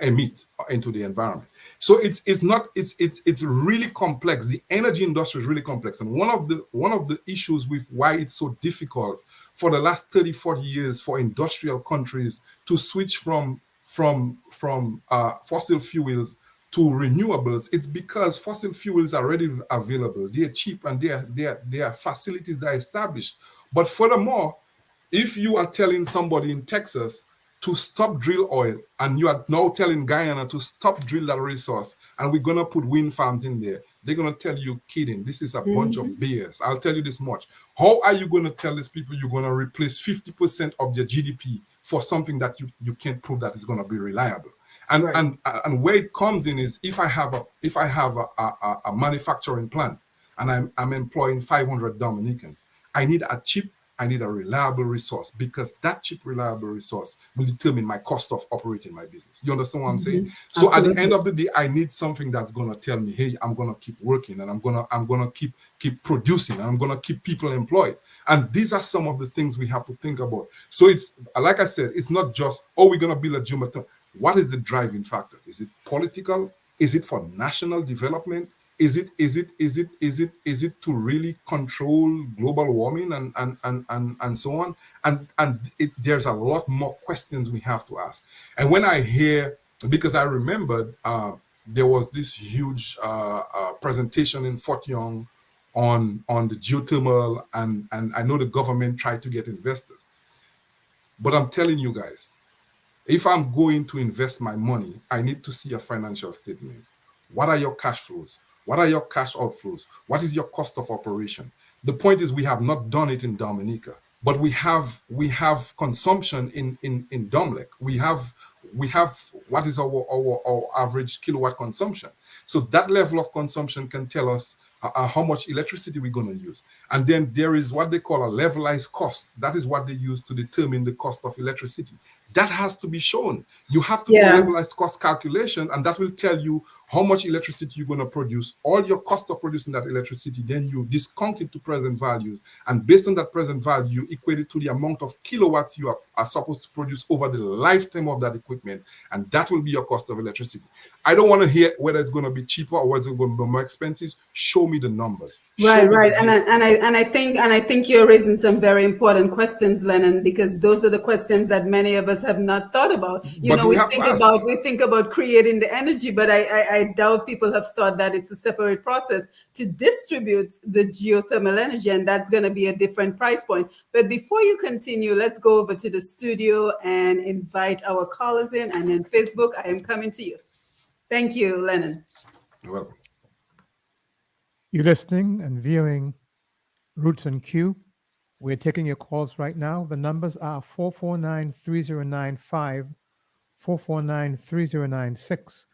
emit into the environment. So it's really complex. The energy industry is really complex, and one of the issues with why it's so difficult for the last 30-40 years for industrial countries to switch from fossil fuels to renewables, it's because fossil fuels are already available. They're cheap, and they are facilities that are established. But furthermore, if you are telling somebody in Texas to stop drill oil, and you are now telling Guyana to stop drill that resource, and we're gonna put wind farms in there, they're gonna tell you, kidding, this is a bunch of BS. I'll tell you this much. How are you gonna tell these people you're gonna replace 50% of their GDP for something that you can't prove that is gonna be reliable? And Right. and where it comes in is, if I have a manufacturing plant and I'm employing 500 Dominicans, I need a reliable resource, because that cheap, reliable resource will determine my cost of operating my business. You understand what I'm saying? So at the end of the day, I need something that's gonna tell me, hey, I'm gonna keep working, and I'm gonna keep producing, and I'm gonna keep people employed. And these are some of the things we have to think about. So it's, like I said, it's not just, oh, we're gonna build a geothermal. What is the driving factors? Is it political? Is it for national development? Is it to really control global warming and so on? And there's a lot more questions we have to ask. And when I hear, because I remember there was this huge presentation in Fort Young on the geothermal, and I know the government tried to get investors. But I'm telling you guys, if I'm going to invest my money, I need to see a financial statement. What are your cash flows? What are your cash outflows? What is your cost of operation? The point is, we have not done it in Dominica, but we have consumption in Domlec. We have what is our average kilowatt consumption. So that level of consumption can tell us how much electricity we're going to use. And then there is what they call a levelized cost. That is what they use to determine the cost of electricity. That has to be shown. You have to do levelized cost calculation, and that will tell you how much electricity you're going to produce, all your cost of producing that electricity. Then you discount it to present values, and based on that present value, you equate it to the amount of kilowatts you are supposed to produce over the lifetime of that equipment, and that will be your cost of electricity. I don't want to hear whether it's going to be cheaper or whether it's going to be more expensive. Show me the numbers. Right. And I think you're raising some very important questions, Lennon, because those are the questions that many of us have not thought about. We think about creating the energy, but I doubt people have thought that it's a separate process to distribute the geothermal energy, and that's going to be a different price point. But before you continue, let's go over to the studio and invite our callers in, and then Facebook, I am coming to you. Thank you, Lennon. You're welcome. You're listening and viewing Roots and Q. We're taking your calls right now. The numbers are 449-3095, 449-3096,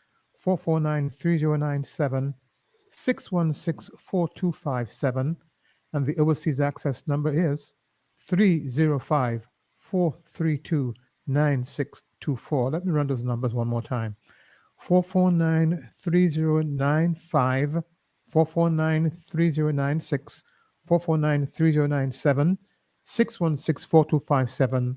449-3097, 616-4257, and the overseas access number is 305-432-9624. Let me run those numbers one more time. 449-3095, 449-3096, 449-3097, 616-4257,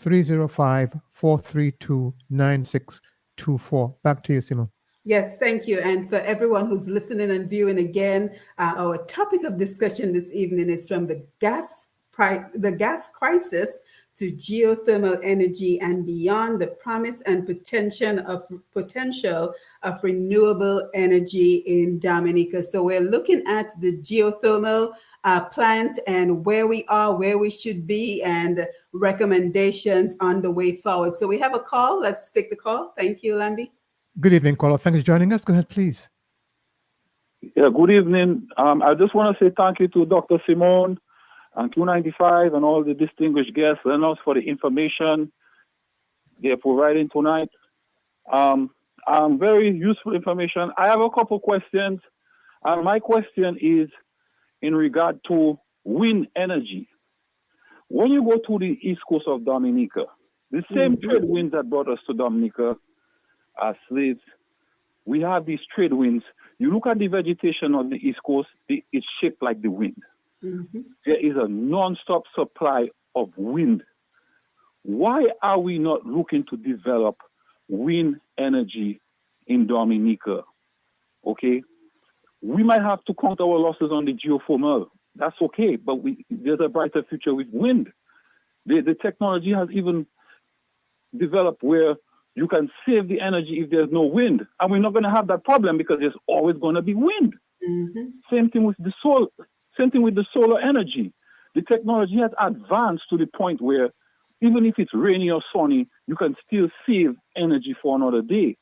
305-432-9624. Back to you, Simone. Yes, thank you. And for everyone who's listening and viewing again, our topic of discussion this evening is from the gas crisis to geothermal energy and beyond, the promise and potential of renewable energy in Dominica. So we're looking at the geothermal plant and where we are, where we should be, and recommendations on the way forward. So we have a call. Let's take the call. Thank you, Lambi. Good evening, caller. Thanks for joining us. Go ahead, please. Yeah, good evening. I just want to say thank you to Dr. Simone and Q95 and all the distinguished guests and us for the information they're providing tonight. Very useful information. I have a couple questions. My question is in regard to wind energy. When you go to the east coast of Dominica, the same trade winds that brought us to Dominica as slaves, we have these trade winds. You look at the vegetation on the east coast, it's shaped like the wind. There is a non-stop supply of wind. Why are we not looking to develop wind energy in Dominica? Okay, we might have to count our losses on the geothermal. That's okay, but there's a brighter future with wind. The technology has even developed where you can save the energy if there's no wind. And we're not going to have that problem because there's always going to be wind. Same thing with the solar. Same thing with the solar energy. The technology has advanced to the point where even if it's rainy or sunny, you can still save energy for another day.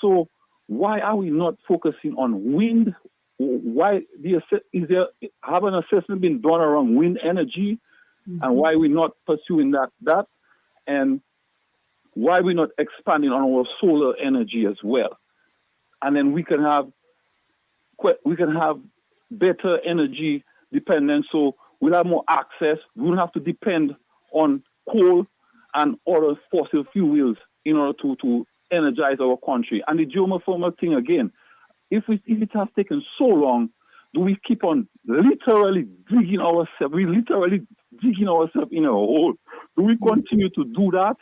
So why are we not focusing on wind? Why have an assessment been done around wind energy? And why are we not pursuing that? And why are we not expanding on our solar energy as well? And then we can have better energy dependence, so we'll have more access. We won't have to depend on coal and other fossil fuels in order to energize our country. And the geothermal thing again, if it has taken so long, do we keep on literally digging ourselves? We're literally digging ourselves in a hole. Do we continue to do that?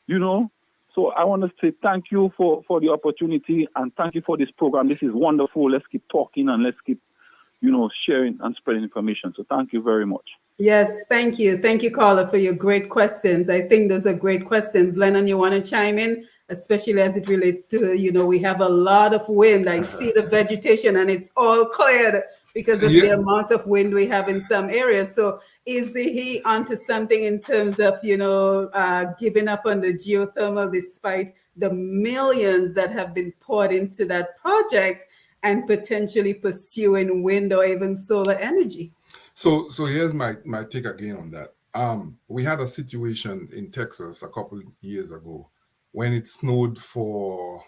You know? So I want to say thank you for the opportunity and thank you for this program. This is wonderful. Let's keep talking and let's keep, sharing and spreading information. So thank you very much. Yes, thank you. Thank you, caller, for your great questions. I think those are great questions. Lennon, you want to chime in, especially as it relates to, we have a lot of wind. I see the vegetation and it's all cleared because of the amount of wind we have in some areas. So is he onto something in terms of, giving up on the geothermal despite the millions that have been poured into that project and potentially pursuing wind or even solar energy? So here's my take again on that. We had a situation in Texas a couple of years ago when it snowed for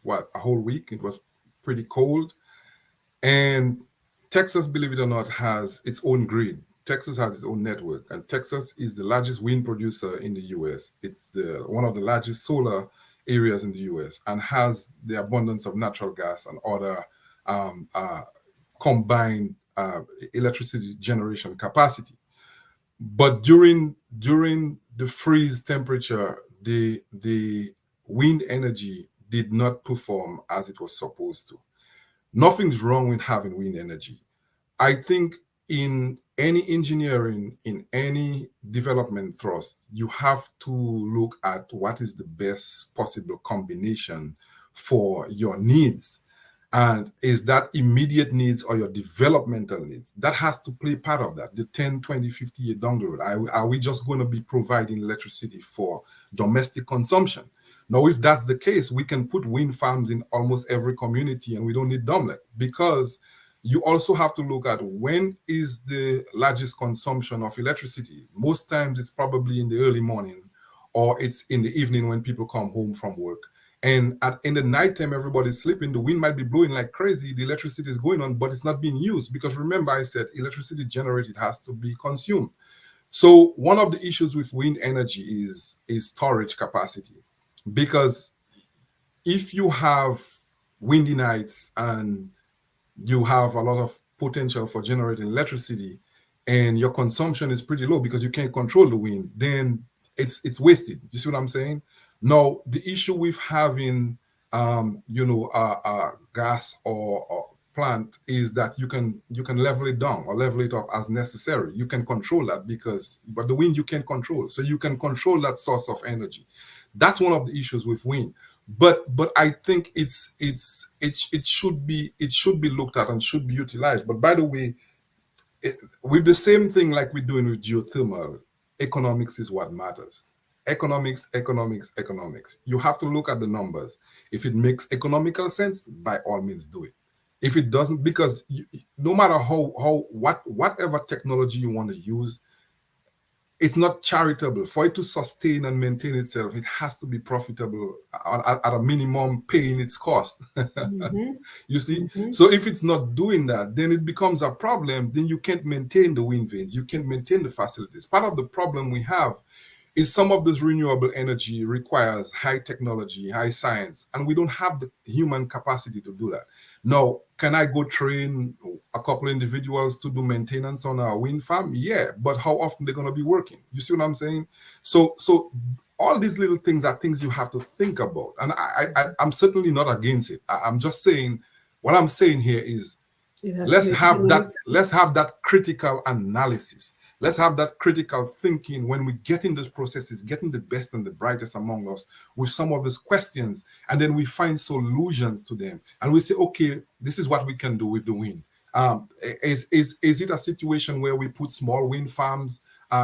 what, a whole week. It was pretty cold. And Texas, believe it or not, has its own grid. Texas has its own network, and Texas is the largest wind producer in the US. It's one of the largest solar areas in the US and has the abundance of natural gas and other combined electricity generation capacity. But during the freeze temperature, the wind energy did not perform as it was supposed to. Nothing's wrong with having wind energy. I think in any engineering, in any development thrust, you have to look at what is the best possible combination for your needs. And is that immediate needs or your developmental needs? That has to play part of that. The 10, 20, 50 years down the road, are we just going to be providing electricity for domestic consumption? Now, if that's the case, we can put wind farms in almost every community and we don't need Domlet, because you also have to look at when is the largest consumption of electricity. Most times it's probably in the early morning or it's in the evening when people come home from work. And in the nighttime, everybody's sleeping. The wind might be blowing like crazy. The electricity is going on, but it's not being used because remember I said electricity generated has to be consumed. So one of the issues with wind energy is storage capacity, because if you have windy nights and you have a lot of potential for generating electricity and your consumption is pretty low because you can't control the wind, then it's wasted. You see what I'm saying? Now, the issue with having gas or plant is that you can level it down or level it up as necessary. You can control that but the wind you can't control. So you can control that source of energy. That's one of the issues with wind. But I think it should be looked at and should be utilized. But by the way, with the same thing like we're doing with geothermal, economics is what matters. Economics, economics, economics. You have to look at the numbers. If it makes economical sense, by all means do it. If it doesn't, because no matter whatever technology you want to use, it's not charitable. For it to sustain and maintain itself, it has to be profitable at a minimum, paying its cost. You see? So if it's not doing that, then it becomes a problem. Then you can't maintain the wind vanes. You can't maintain the facilities. Part of the problem we have is some of this renewable energy requires high technology, high science, and we don't have the human capacity to do that. Now, can I go train a couple individuals to do maintenance on a wind farm? Yeah, but how often they're going to be working? You see what I'm saying? So all these little things are things you have to think about, and I'm certainly not against it. I'm just saying, what I'm saying here is, let's have that critical analysis. Let's have that critical thinking when we get in these processes, getting the best and the brightest among us with some of these questions, and then we find solutions to them. And we say, okay, this is what we can do with the wind. Is it a situation where we put small wind farms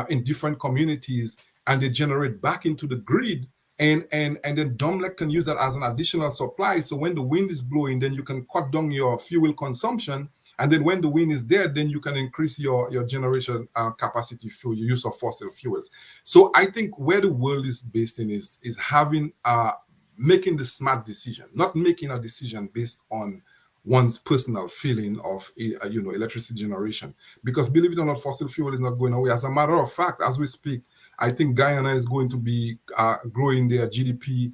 in different communities and they generate back into the grid? And then Dominica can use that as an additional supply. So when the wind is blowing, then you can cut down your fuel consumption. And then when the wind is there, then you can increase your generation capacity for your use of fossil fuels. So I think where the world is based in is having making the smart decision, not making a decision based on one's personal feeling of electricity generation. Because believe it or not, fossil fuel is not going away. As a matter of fact, as we speak, I think Guyana is going to be growing their GDP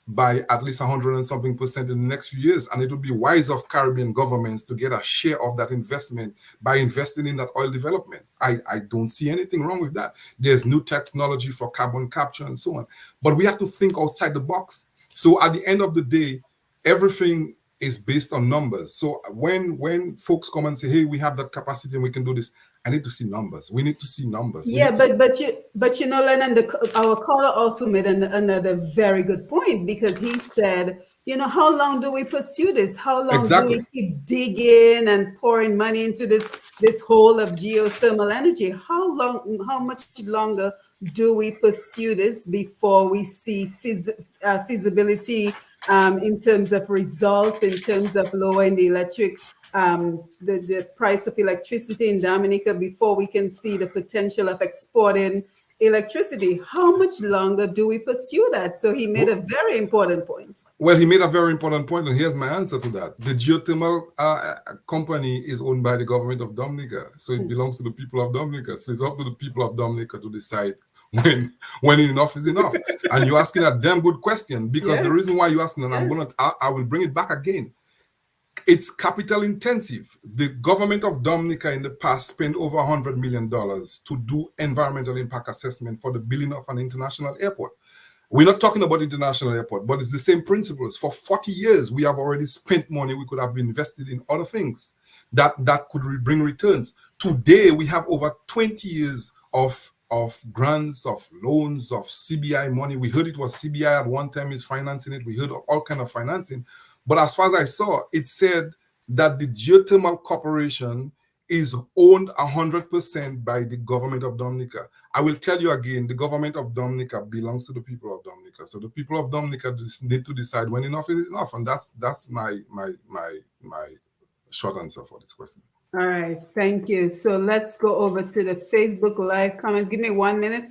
by at least 100 and something percent in the next few years. And it would be wise of Caribbean governments to get a share of that investment by investing in that oil development. I don't see anything wrong with that. There's new technology for carbon capture and so on. But we have to think outside the box. So at the end of the day, everything is based on numbers. So when folks come and say, hey, we have that capacity and we can do this, I need to see numbers. We need to see numbers. Yeah, but you know, Lennon, our caller also made another very good point, because he said, how long do we pursue this? How long do we keep digging and pouring money into this hole of geothermal energy? How much longer do we pursue this before we see feasibility in terms of results, in terms of lowering the the price of electricity in Dominica, before we can see the potential of exporting electricity? How much longer do we pursue that? So he made a very important point. Well, he made a very important point, and here's my answer to that. The geothermal company is owned by the government of Dominica, so it belongs to the people of Dominica. So it's up to the people of Dominica to decide when enough is enough. And you're asking a damn good question, because the reason why you're asking, and I will bring it back again, it's capital intensive. The government of Dominica in the past spent over $100 million to do environmental impact assessment for the building of an international airport. We're not talking about international airport, but it's the same principles. For 40 years, we have already spent money we could have invested in other things that could bring returns. Today, we have over 20 years of grants, of loans, of CBI money. We heard it was CBI at one time is financing it. We heard of all kind of financing. But as far as I saw, it said that the Geothermal Corporation is owned 100% by the government of Dominica. I will tell you again, the government of Dominica belongs to the people of Dominica. So the people of Dominica need to decide when enough is enough. And that's my short answer for this question. All right, thank you. So let's go over to the Facebook Live comments. Give me 1 minute.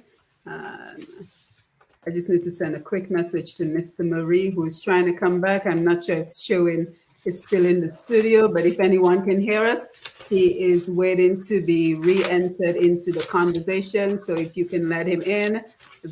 I just need to send a quick message to Mr. Marie, who is trying to come back. I'm not sure it's showing is still in the studio, but if anyone can hear us, he is waiting to be re-entered into the conversation. So if you can let him in,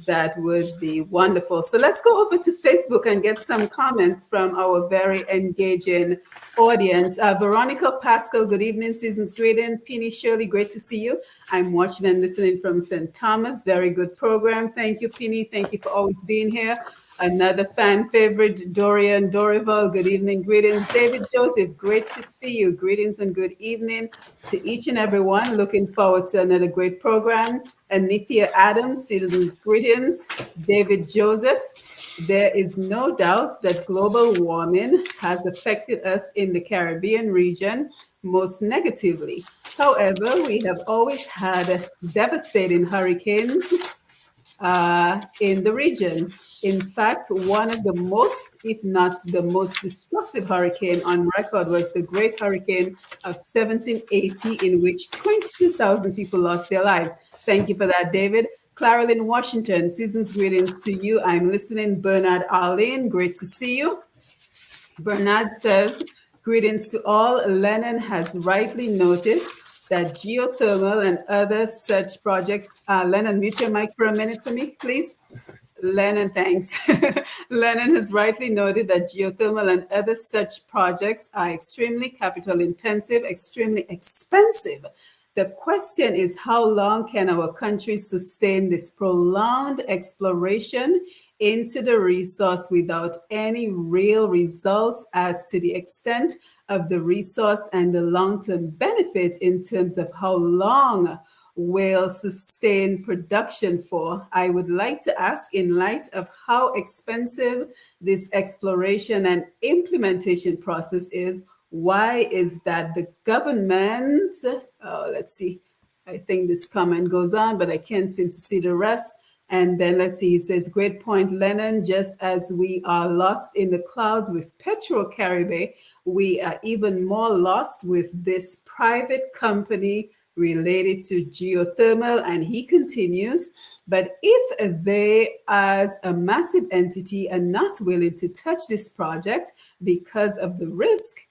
that would be wonderful. So let's go over to Facebook and get some comments from our very engaging audience. Veronica Pascal, good evening, season's greeting. Penny Shirley, great to see you. I'm watching and listening from St. Thomas. Very good program. Thank you, Penny. Thank you for always being here. Another fan favorite, Dorian Dorival. Good evening, greetings. David Joseph, great to see you. Greetings and good evening to each and every one. Looking forward to another great program. Anithia Adams, citizens, greetings. David Joseph, there is no doubt that global warming has affected us in the Caribbean region most negatively. However, we have always had devastating hurricanes in the region. In fact, one of the most, if not the most destructive hurricane on record was the Great Hurricane of 1780, in which 22,000 people lost their lives. Thank you for that, David. Claralyn Washington, season's greetings to you. I'm listening. Bernard Arlene, great to see you. Bernard says, greetings to all. Lennon has rightly noted that geothermal and other such projects. Lennon, mute your mic for a minute for me, please. Lennon, thanks. Lennon has rightly noted that geothermal and other such projects are extremely capital intensive, extremely expensive. The question is, how long can our country sustain this prolonged exploration into the resource without any real results as to the extent of the resource and the long-term benefit in terms of how long will sustain production for? I would like to ask, in light of how expensive this exploration and implementation process is, why is that the government, let's see, I think this comment goes on, but I can't seem to see the rest. And then let's see, he says, great point, Lennon. Just as we are lost in the clouds with Petrocaribe, we are even more lost with this private company related to geothermal. And he continues, but if they as a massive entity are not willing to touch this project because of the risk,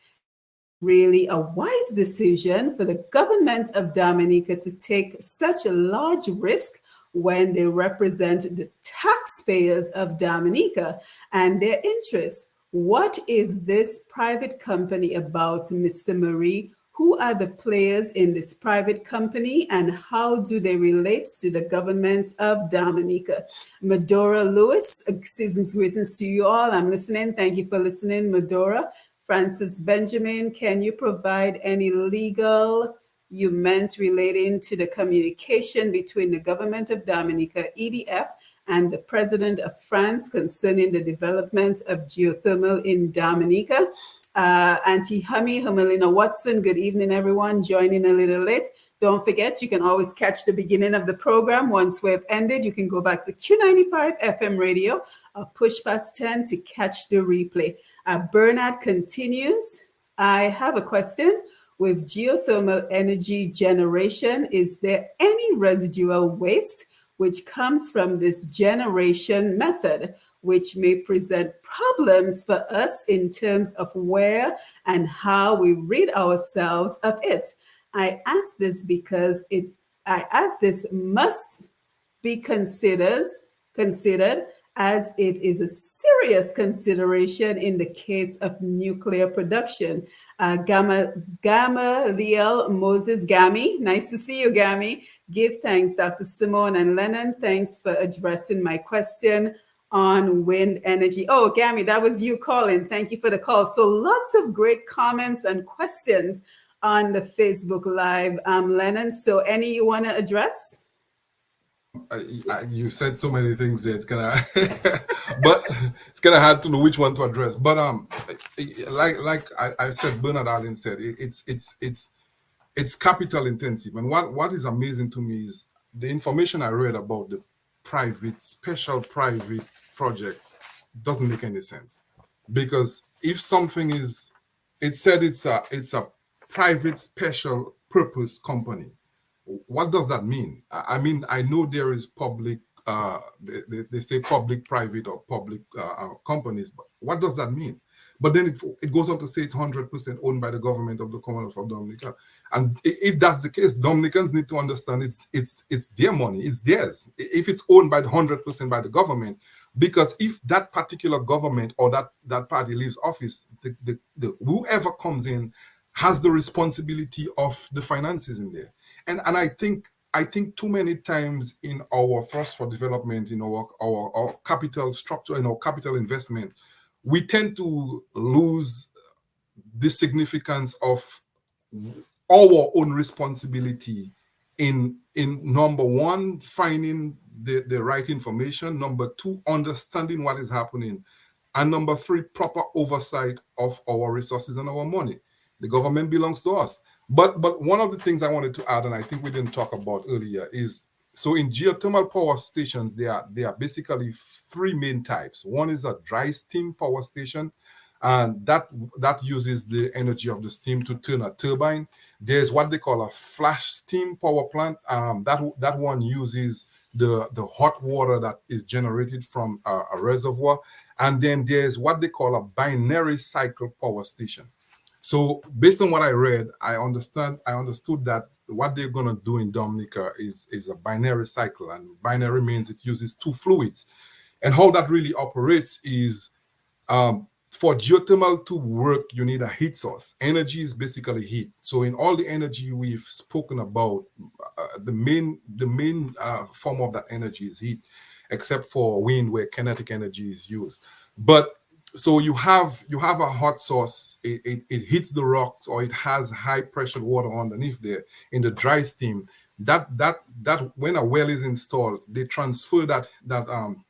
really a wise decision for the government of Dominica to take such a large risk when they represent the taxpayers of Dominica and their interests. What is this private company about, Mr. Marie? Who are the players in this private company and how do they relate to the government of Dominica? Medora Lewis, season's greetings to you all. I'm listening. Thank you for listening, Medora. Francis Benjamin, can you provide any legal you meant relating to the communication between the government of Dominica, EDF, and the president of France concerning the development of geothermal in Dominica? Auntie Hummy, Humelina Watson, good evening, everyone. Joining a little late. Don't forget, you can always catch the beginning of the program. Once we've ended, you can go back to Q95 FM radio or push past 10 to catch the replay. Bernard continues. I have a question. With geothermal energy generation, is there any residual waste which comes from this generation method, which may present problems for us in terms of where and how we rid ourselves of it? I ask this because this must be considered as it is a serious consideration in the case of nuclear production. Gamaliel Moses Gami, nice to see you, Gami. Give thanks, Dr. Simone and Lennon. Thanks for addressing my question on wind energy. Oh, Gami, that was you calling. Thank you for the call. So lots of great comments and questions on the Facebook Live, Lennon. So any you want to address? You said so many things there. It's kind of, but it's kind of hard to know which one to address. But like I said, Bernard Allen said, it's capital intensive. And what is amazing to me is the information I read about the special private project doesn't make any sense, because if something is, it said it's a private special purpose company. What does that mean? I mean, I know there is public, they say public, private, or public companies, but what does that mean? But then it goes on to say it's 100% owned by the government of the Commonwealth of Dominica. And if that's the case, Dominicans need to understand it's their money, it's theirs. If it's owned by 100% by the government, because if that particular government or that party leaves office, the whoever comes in has the responsibility of the finances in there. And I think too many times in our thrust for development, in our capital structure, in our capital investment, we tend to lose the significance of our own responsibility in number one, finding the right information, number two, understanding what is happening, and number three, proper oversight of our resources and our money. The government belongs to us. But one of the things I wanted to add, and I think we didn't talk about earlier, is so in geothermal power stations, there are basically three main types. One is a dry steam power station, and that uses the energy of the steam to turn a turbine. There's what they call a flash steam power plant. That one uses the hot water that is generated from a reservoir. And then there's what they call a binary cycle power station. So based on what I read, I understood that what they're going to do in Dominica is a binary cycle, and binary means it uses two fluids. And how that really operates is for geothermal to work, you need a heat source. Energy is basically heat. So in all the energy we've spoken about, the main form of that energy is heat, except for wind where kinetic energy is used. But so you have a hot source, it hits the rocks, or it has high pressure water underneath there in the dry steam. That when a well is installed, they transfer that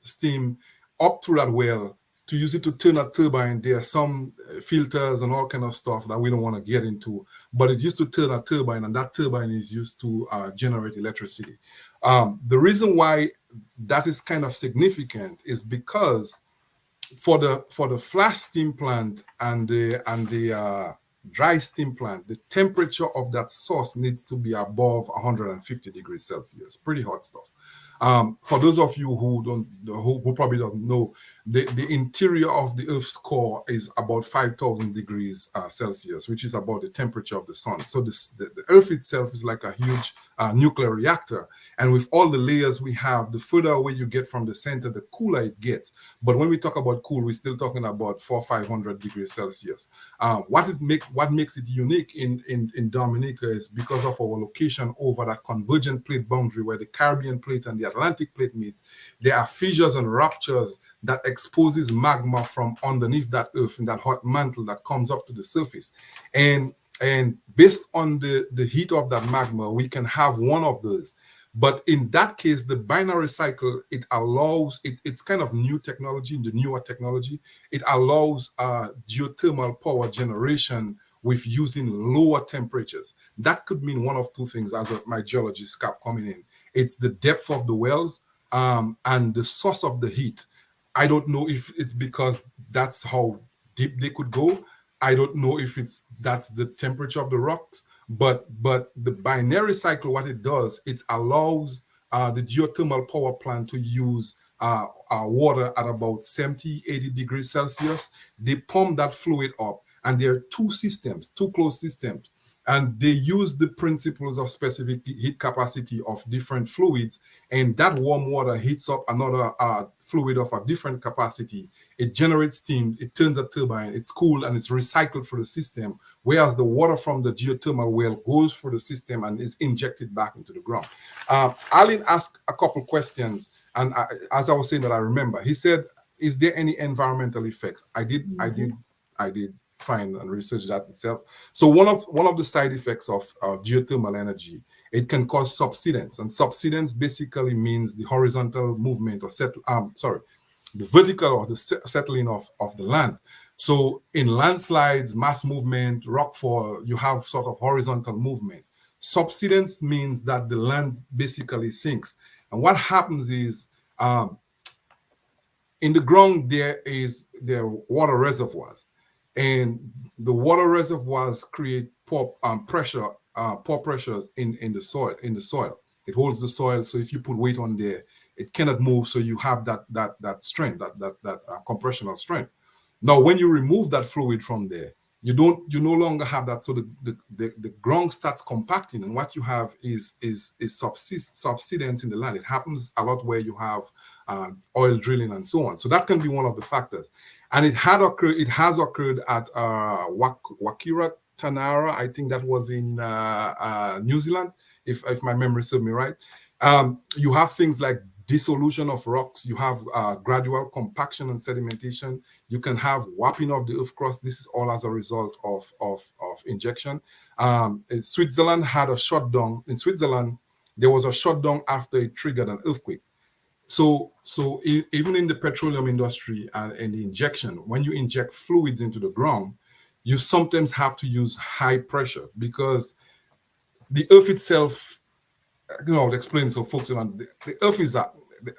steam up through that well to use it to turn a turbine. There are some filters and all kind of stuff that we don't want to get into, but it used to turn a turbine, and that turbine is used to generate electricity. The reason why that is kind of significant is because for the flash steam plant and the dry steam plant, the temperature of that source needs to be above 150 degrees Celsius. Pretty hot stuff. For those of you who probably don't know, the interior of the Earth's core is about 5,000 degrees Celsius, which is about the temperature of the sun. So the Earth itself is like a huge nuclear reactor. And with all the layers we have, the further away you get from the center, the cooler it gets. But when we talk about cool, we're still talking about 400-500 degrees Celsius. What makes it unique in Dominica is because of our location over that convergent plate boundary where the Caribbean plate and the Atlantic plate meet. There are fissures and ruptures that exposes magma from underneath that earth in that hot mantle that comes up to the surface. And based on the heat of that magma, we can have one of those. But in that case, the binary cycle, it allows, it's kind of new technology, the newer technology. It allows geothermal power generation with using lower temperatures. That could mean one of two things as my geologist cap coming in. It's the depth of the wells and the source of the heat. I don't know if it's because that's how deep they could go. I don't know if that's the temperature of the rocks, but the binary cycle, what it does, it allows the geothermal power plant to use water at about 70-80 degrees Celsius. They pump that fluid up, and there are two closed systems. And they use the principles of specific heat capacity of different fluids, and that warm water heats up another fluid of a different capacity. It generates steam, it turns a turbine, it's cooled, and it's recycled through the system, whereas the water from the geothermal well goes through the system and is injected back into the ground. Alan asked a couple questions, and as I was saying that I remember, he said, is there any environmental effects? I did find and research that itself. So one of the side effects of geothermal energy, it can cause subsidence, and subsidence basically means the horizontal movement or the vertical or the settling of the land. So in landslides, mass movement, rockfall, you have sort of horizontal movement. Subsidence means that the land basically sinks, and what happens is in the ground there are water reservoirs. And the water reservoirs create poor pressures in the soil. It holds the soil, so if you put weight on there, it cannot move. So you have that strength, that compressional strength. Now, when you remove that fluid from there, you no longer have that. So the ground starts compacting, and what you have is subsidence in the land. It happens a lot where you have oil drilling and so on. So that can be one of the factors. And it has occurred at Wakira Tanara. I think that was in New Zealand, if my memory serves me right. You have things like dissolution of rocks. You have gradual compaction and sedimentation. You can have warping of the earth crust. This is all as a result of injection. Switzerland had a shutdown. In Switzerland, there was a shutdown after it triggered an earthquake. So even in the petroleum industry and the injection, when you inject fluids into the ground, you sometimes have to use high pressure because the earth itself, I'll explain so folks on the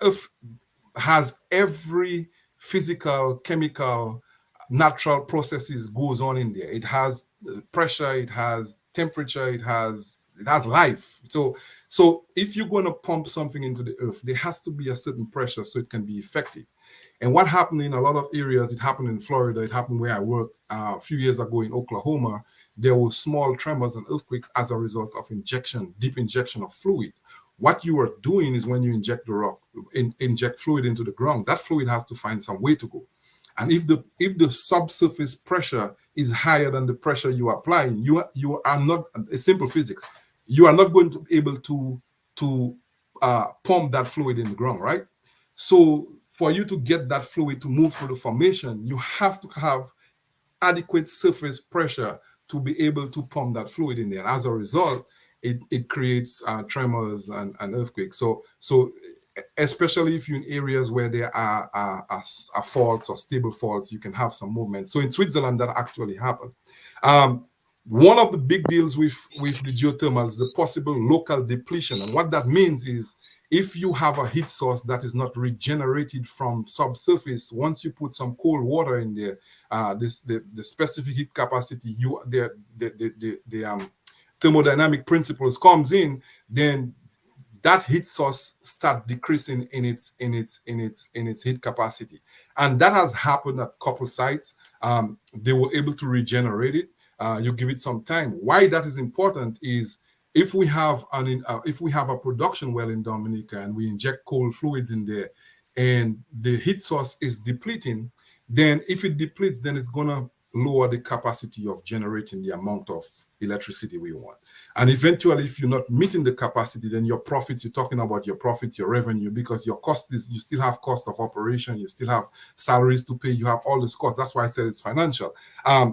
earth has every physical, chemical, natural processes goes on in there. It has pressure, it has temperature, it has life. So if you're going to pump something into the earth, there has to be a certain pressure so it can be effective. And what happened in a lot of areas, it happened in Florida, it happened where I worked a few years ago in Oklahoma, there were small tremors and earthquakes as a result of deep injection of fluid. What you are doing is when you inject inject fluid into the ground, that fluid has to find some way to go. And if the subsurface pressure is higher than the pressure you are applying, you are not, a simple physics, you are not going to be able to pump that fluid in the ground, right? So for you to get that fluid to move through the formation, you have to have adequate surface pressure to be able to pump that fluid in there. And as a result, it creates tremors and earthquakes. So especially if you're in areas where there are faults or stable faults, you can have some movement. So in Switzerland, that actually happened. One of the big deals with the geothermal is the possible local depletion. And what that means is if you have a heat source that is not regenerated from subsurface, once you put some cold water in there, the specific heat capacity, the thermodynamic principles comes in, then that heat source start decreasing in its heat capacity. And that has happened at a couple sites. They were able to regenerate it. You give it some time. Why that is important is if we have a production well in Dominica and we inject cold fluids in there and the heat source is depleting, then if it depletes, then it's going to lower the capacity of generating the amount of electricity we want. And eventually, if you're not meeting the capacity, then your profits, you're talking about your profits, your revenue, because your cost is, you still have cost of operation, you still have salaries to pay, you have all this cost. That's why I said it's financial.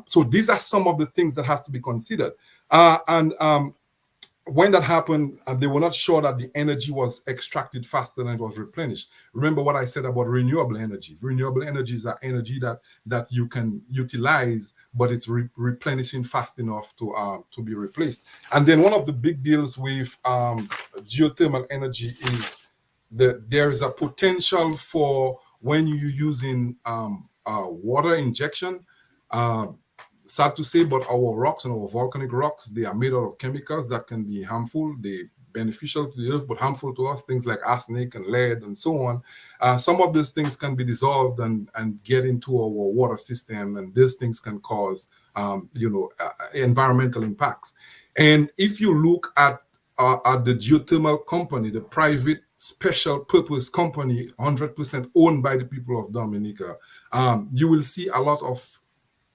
So these are some of the things that has to be considered. When that happened, they were not sure that the energy was extracted faster than it was replenished. Remember what I said about renewable energy. Renewable energies are energy that you can utilize, but it's replenishing fast enough to be replaced. And then one of the big deals with geothermal energy is that there is a potential for when you're using water injection. Sad to say, but our rocks and our volcanic rocks, they are made out of chemicals that can be harmful. They're beneficial to the earth, but harmful to us, things like arsenic and lead and so on. Some of these things can be dissolved and get into our water system, and these things can cause, environmental impacts. And if you look at the geothermal company, the private special purpose company, 100% owned by the people of Dominica, you will see a lot of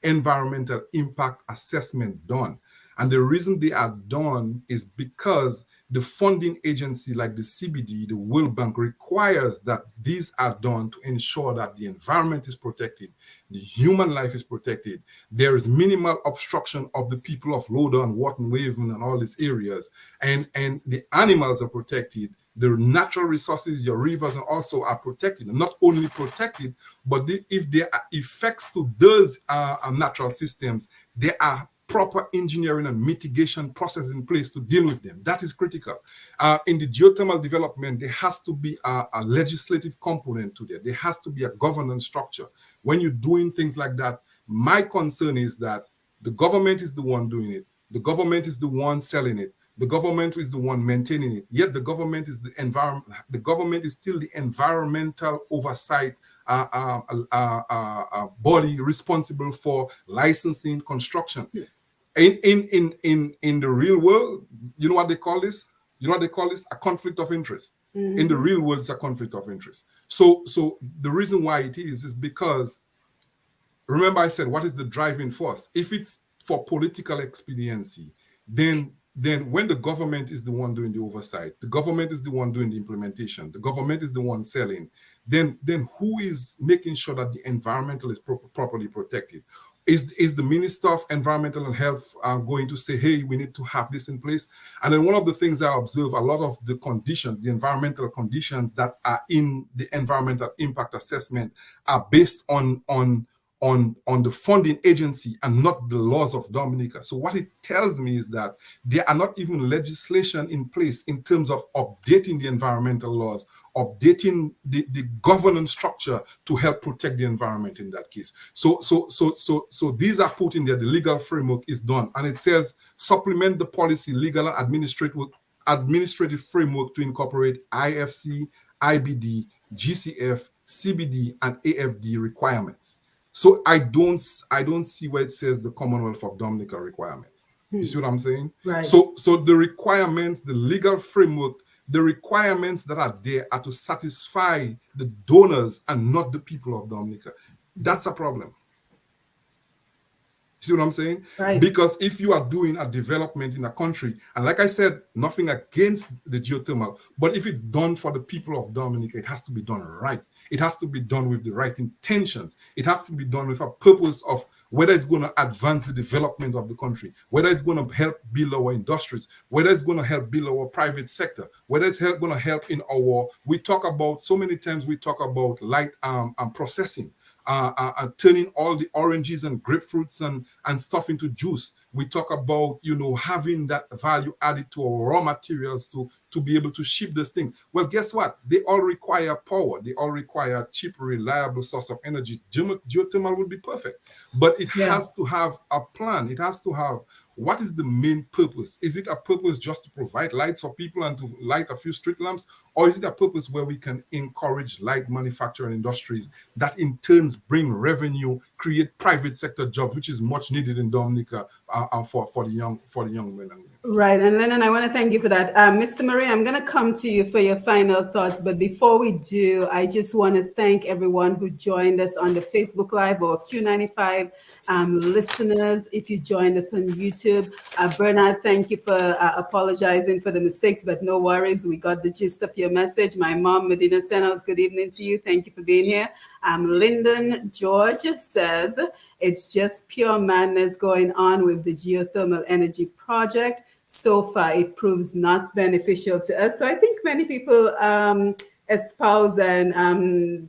environmental impact assessment done. And the reason they are done is because the funding agency like the CBD, the World Bank, requires that these are done to ensure that the environment is protected, the human life is protected, there is minimal obstruction of the people of Lowdown, Wharton, Waven, and all these areas, and the animals are protected. The natural resources, your rivers, and also are protected. And not only protected, but if there are effects to those natural systems, there are proper engineering and mitigation processes in place to deal with them. That is critical. In the geothermal development, there has to be a legislative component to that. There has to be a governance structure. When you're doing things like that, my concern is that the government is the one doing it. The government is the one selling it. The government is the one maintaining it. Yet the government is the environment. The government is still the environmental oversight body responsible for licensing construction. In the real world, you know what they call this? You know what they call this? A conflict of interest. In the real world, it's a conflict of interest. So the reason why it is because, remember I said, what is the driving force? If it's for political expediency, then when the government is the one doing the oversight, the government is the one doing the implementation, the government is the one selling, then who is making sure that the environmental is properly protected? Is the Minister of Environmental and Health going to say, hey, we need to have this in place? And then one of the things that I observe, a lot of the conditions, the environmental conditions that are in the environmental impact assessment are based on the funding agency and not the laws of Dominica. So what it tells me is that there are not even legislation in place in terms of updating the environmental laws, updating the governance structure to help protect the environment in that case. So these are put in there. The legal framework is done, and it says supplement the policy, legal and administrative framework to incorporate IFC, IBD, GCF, CBD, and AFD requirements. So I don't see where it says the Commonwealth of Dominica requirements. You see what I'm saying? Right. So the requirements, the legal framework, the requirements that are there are to satisfy the donors and not the people of Dominica. That's a problem. See what I'm saying? Right. Because if you are doing a development in a country, and like I said, nothing against the geothermal, but if it's done for the people of Dominica, it has to be done right. It has to be done with the right intentions. It has to be done with a purpose of whether it's going to advance the development of the country, whether it's going to help build our industries, whether it's going to help build our private sector, whether it's going to help in our, we talk about, so many times we talk about light processing. Turning all the oranges and grapefruits and stuff into juice. We talk about, having that value added to our raw materials to be able to ship those things. Well, guess what? They all require power. They all require cheap, reliable source of energy. Geothermal would be perfect. But it has to have a plan. It has to have, what is the main purpose? Is it a purpose just to provide lights for people and to light a few street lamps? Or is it a purpose where we can encourage light manufacturing industries that in turns bring revenue, create private sector jobs, which is much needed in Dominica for the young men and women? Right. And Lennon, I want to thank you for that. Mr. Murray, I'm going to come to you for your final thoughts. But before we do, I just want to thank everyone who joined us on the Facebook Live or Q95 listeners. If you joined us on YouTube, Bernard, thank you for apologizing for the mistakes, but no worries. We got the gist of your message. My mom, Medina Senos, good evening to you. Thank you for being here. Lyndon George says, it's just pure madness going on with the geothermal energy project. So far, it proves not beneficial to us. So I think many people espouse and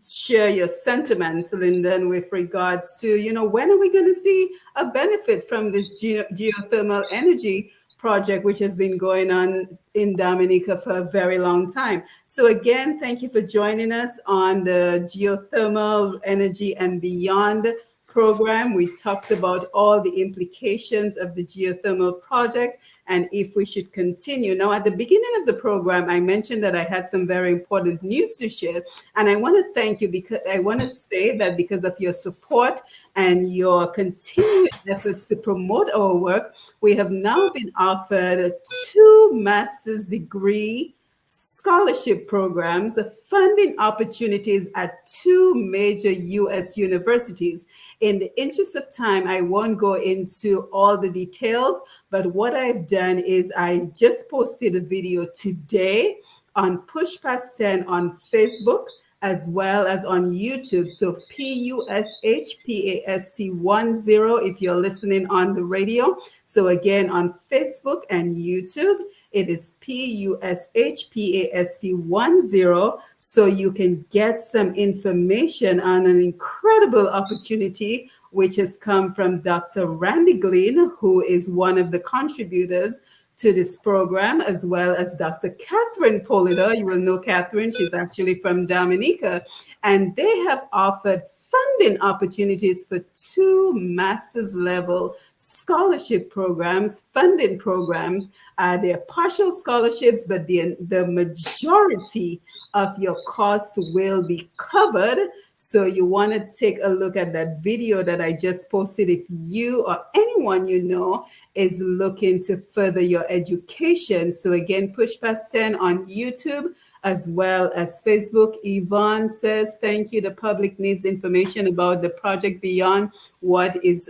share your sentiments, Lyndon, with regards to, when are we going to see a benefit from this geothermal energy project, which has been going on in Dominica for a very long time. So again, thank you for joining us on the Geothermal Energy and Beyond program. We talked about all the implications of the geothermal project and if we should continue. Now, at the beginning of the program, I mentioned that I had some very important news to share. And I want to thank you because I want to say that because of your support and your continued efforts to promote our work, we have now been offered 2 master's degree scholarship programs, funding opportunities at 2 major U.S. universities. In the interest of time, I won't go into all the details, but what I've done is I just posted a video today on Push Past 10 on Facebook, as well as on YouTube. So PUSHPAST10 if you're listening on the radio. So again, on Facebook and YouTube, it is PUSHPAST10, so you can get some information on an incredible opportunity which has come from Dr. Randy Glean, who is one of the contributors to this program, as well as Dr. Catherine Polidor. You will know Catherine, she's actually from Dominica, and they have offered funding opportunities for 2 master's level scholarship programs, funding programs. They're partial scholarships, but the majority of your costs will be covered. So you want to take a look at that video that I just posted if you or anyone you know is looking to further your education. So again, Push Past 10 on YouTube as well as Facebook. Yvonne says, thank you. The public needs information about the project beyond what is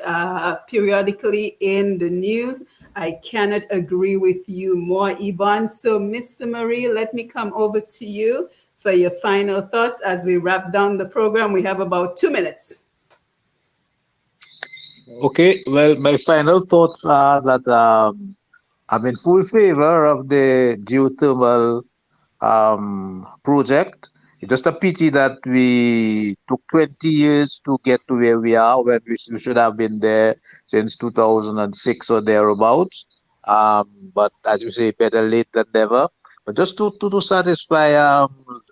periodically in the news. I cannot agree with you more, Yvonne. So, Mr. Marie, let me come over to you for your final thoughts as we wrap down the program. We have about 2 minutes. Okay, well, my final thoughts are that I'm in full favor of the geothermal project. It's just a pity that we took 20 years to get to where we are when we should have been there since 2006 or thereabouts. But as you say, better late than never. But just to satisfy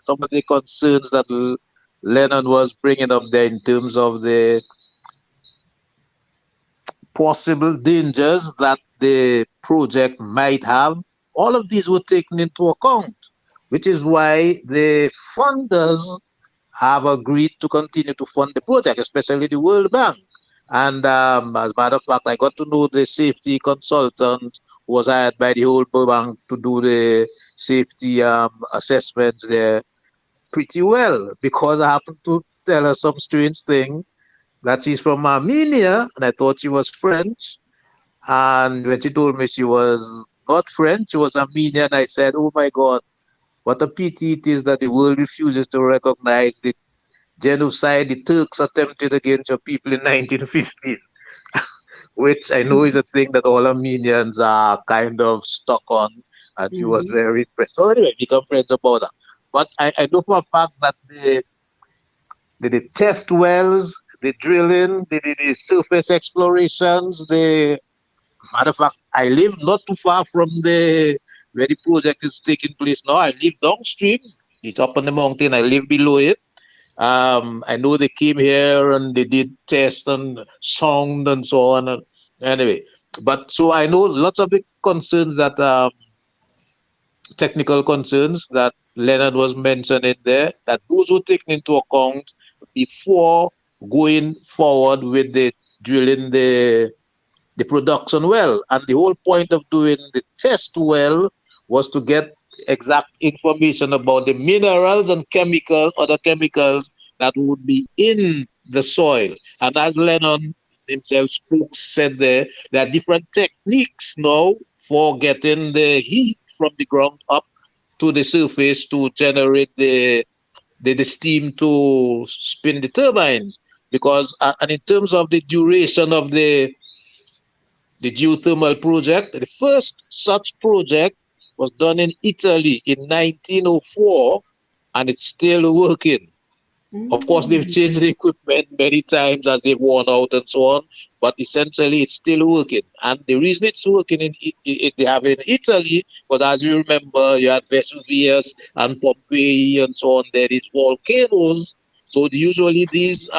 some of the concerns that Lennon was bringing up there in terms of the possible dangers that the project might have, all of these were taken into account, which is why the funders have agreed to continue to fund the project, especially the World Bank. And as a matter of fact, I got to know the safety consultant who was hired by the World Bank to do the safety assessments there pretty well, because I happened to tell her some strange thing that she's from Armenia, and I thought she was French. And when she told me she was not French, she was Armenian, I said, oh my God, what a pity it is that the world refuses to recognize the genocide the Turks attempted against your people in 1915, which I know is a thing that all Armenians are kind of stuck on. And she was very impressed. So anyway, become friends about that. But I know for a fact that the test wells, the drilling, the surface explorations, matter of fact, I live not too far from where the project is taking place now. I live downstream. It's up on the mountain. I live below it. I know they came here and they did tests and sound and so on. And anyway, but so I know lots of the concerns that technical concerns that Leonard was mentioning there, that those were taken into account before going forward with the drilling the production well. And the whole point of doing the test well was to get exact information about the minerals and chemicals, other chemicals that would be in the soil. And as Lennon himself said there are different techniques now for getting the heat from the ground up to the surface to generate the steam to spin the turbines. Because, and in terms of the duration of the geothermal project, the first such project was done in Italy in 1904, and it's still working. Of course, they've changed the equipment many times as they've worn out and so on, but essentially it's still working. And the reason it's working they have in Italy, but as you remember, you had Vesuvius and Pompeii and so on. There is volcanoes. So usually these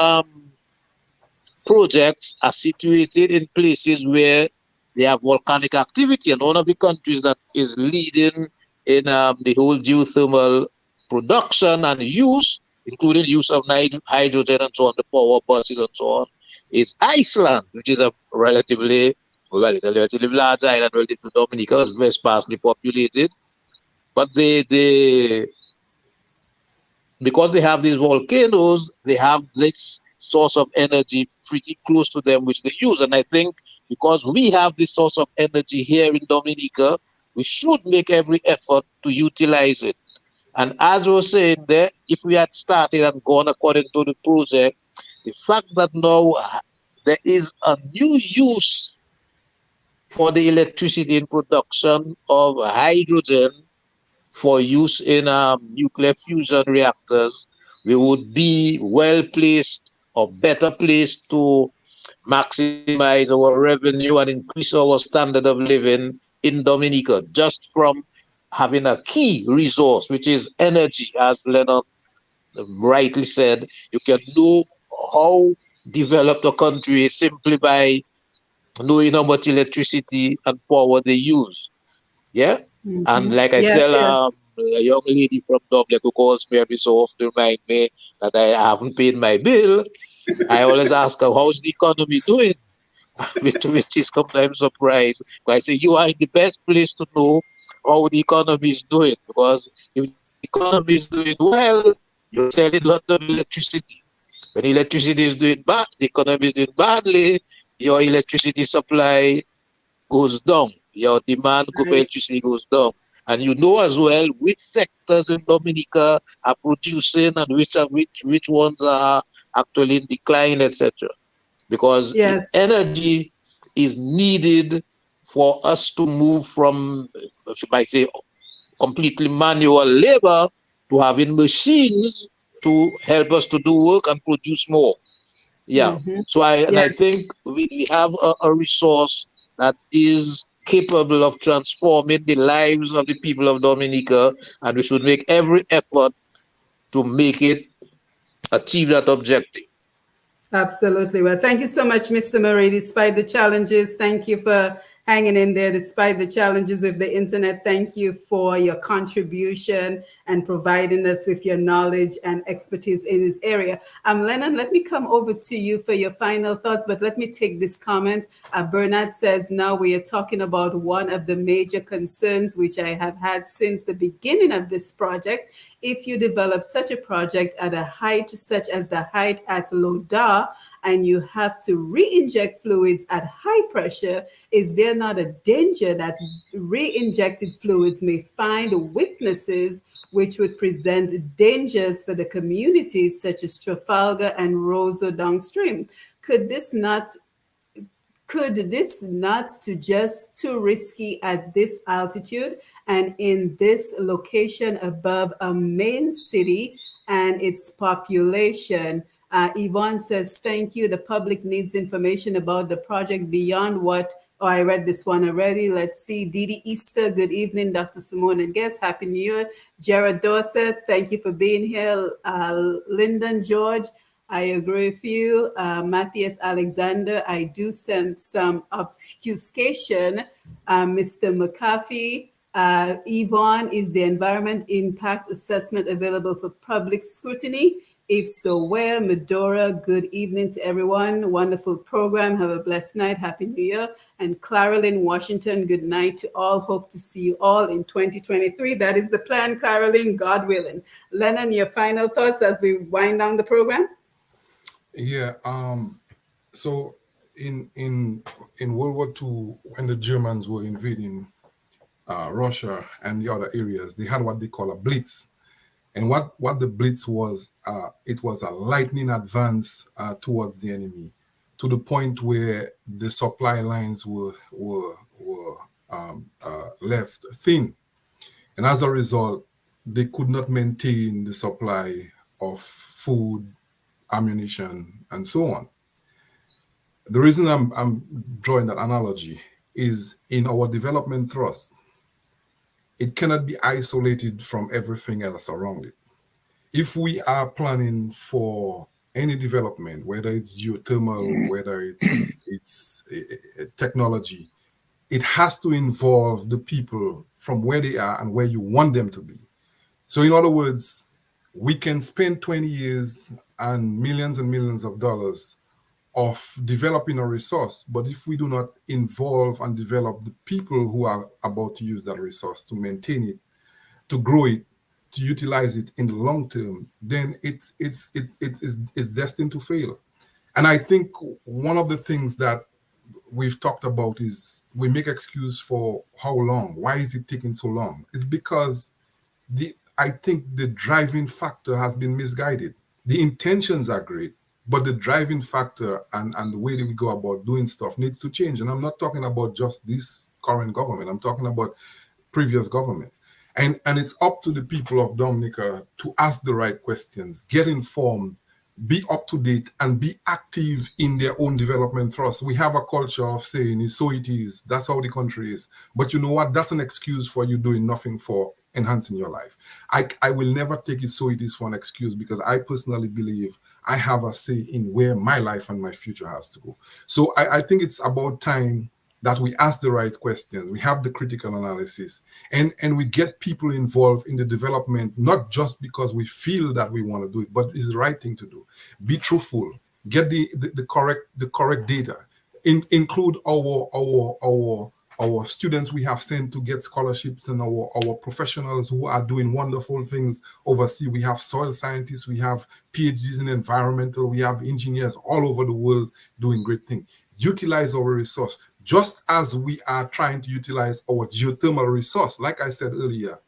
projects are situated in places where they have volcanic activity. And one of the countries that is leading in the whole geothermal production and use, including use of hydrogen and so on, the power buses and so on, is Iceland, which is a relatively large island relative to Dominica, it's very sparsely populated. But because they have these volcanoes, they have this source of energy pretty close to them, which they use. And I think because we have this source of energy here in Dominica, we should make every effort to utilize it. And as we were saying there, if we had started and gone according to the project, the fact that now there is a new use for the electricity in production of hydrogen for use in nuclear fusion reactors, we would be well placed or better placed to maximize our revenue and increase our standard of living in Dominica just from having a key resource, which is energy, as Lennon rightly said. You can know how developed a country is simply by knowing how much electricity and power they use. Yeah. And like I Yes, tell yes. a young lady from Dublin who calls me every so often to remind me that I haven't paid my bill, I always ask her, how's the economy doing? Which is sometimes surprised. I say, you are in the best place to know how the economy is doing, because if the economy is doing well, you're selling lots of electricity. When electricity is doing bad, the economy is doing badly, your electricity supply goes down, your demand for Right. electricity goes down. And you know as well which sectors in Dominica are producing and which ones are actually in decline, etc. Because Yes. energy is needed for us to move from, should I say, completely manual labor to having machines to help us to do work and produce more. Yeah. Hmm. So I Yes. think we have a resource that is capable of transforming the lives of the people of Dominica, and we should make every effort to make it achieve that objective. Absolutely. Well, thank you so much, Mr. Murray. Despite the challenges, thank you for hanging in there. Despite the challenges with the internet, thank you for your contribution and providing us with your knowledge and expertise in this area. Lennon, let me come over to you for your final thoughts, but let me take this comment. Bernard says, now we are talking about one of the major concerns which I have had since the beginning of this project. If you develop such a project at a height such as the height at Loda, and you have to re-inject fluids at high pressure, is there not a danger that re-injected fluids may find weaknesses which would present dangers for the communities such as Trafalgar and Roseau downstream? Could this not to just too risky at this altitude and in this location above a main city and its population? Yvonne says, thank you. The public needs information about the project beyond what, oh, I read this one already. Let's see. Didi Easter, good evening, Dr. Simone and guests. Happy New Year. Jared Dorset, thank you for being here. Lyndon George, I agree with you. Matthias Alexander, I do sense some obfuscation. Mr. McCarthy, Yvonne, is the environment impact assessment available for public scrutiny? If so, where? Medora, good evening to everyone. Wonderful program. Have a blessed night. Happy New Year. And Claralyn Washington, good night to all. Hope to see you all in 2023. That is the plan, Claralyn, God willing. Lennon, your final thoughts as we wind down the program? Yeah. So in World War II, when the Germans were invading Russia and the other areas, they had what they call a blitz. And what the blitz was, it was a lightning advance towards the enemy, to the point where the supply lines were left thin, and as a result, they could not maintain the supply of food, ammunition, and so on. The reason I'm drawing that analogy is in our development thrust, it cannot be isolated from everything else around it. If we are planning for any development, whether it's geothermal, whether it's technology, it has to involve the people from where they are and where you want them to be. So in other words, we can spend 20 years and millions of dollars of developing a resource, but if we do not involve and develop the people who are about to use that resource to maintain it, to grow it, to utilize it in the long term, then it's destined to fail. And I think one of the things that we've talked about is we make excuse for how long. Why is it taking so long? It's because I think the driving factor has been misguided. The intentions are great, but the driving factor and the way that we go about doing stuff needs to change. And I'm not talking about just this current government. I'm talking about previous governments. And it's up to the people of Dominica to ask the right questions, get informed, be up to date and be active in their own development thrust. We have a culture of saying, "It's so it is, that's how the country is." But you know what? That's an excuse for you doing nothing for enhancing your life. I will never take it so it is for an excuse, because I personally believe I have a say in where my life and my future has to go. So I think it's about time that we ask the right questions, we have the critical analysis, and we get people involved in the development, not just because we feel that we want to do it, but it's the right thing to do. Be truthful, get the correct data, include our students we have sent to get scholarships, and our professionals who are doing wonderful things overseas. We have soil scientists, we have PhDs in environmental, we have engineers all over the world doing great things. Utilize our resource, just as we are trying to utilize our geothermal resource. Like I said earlier,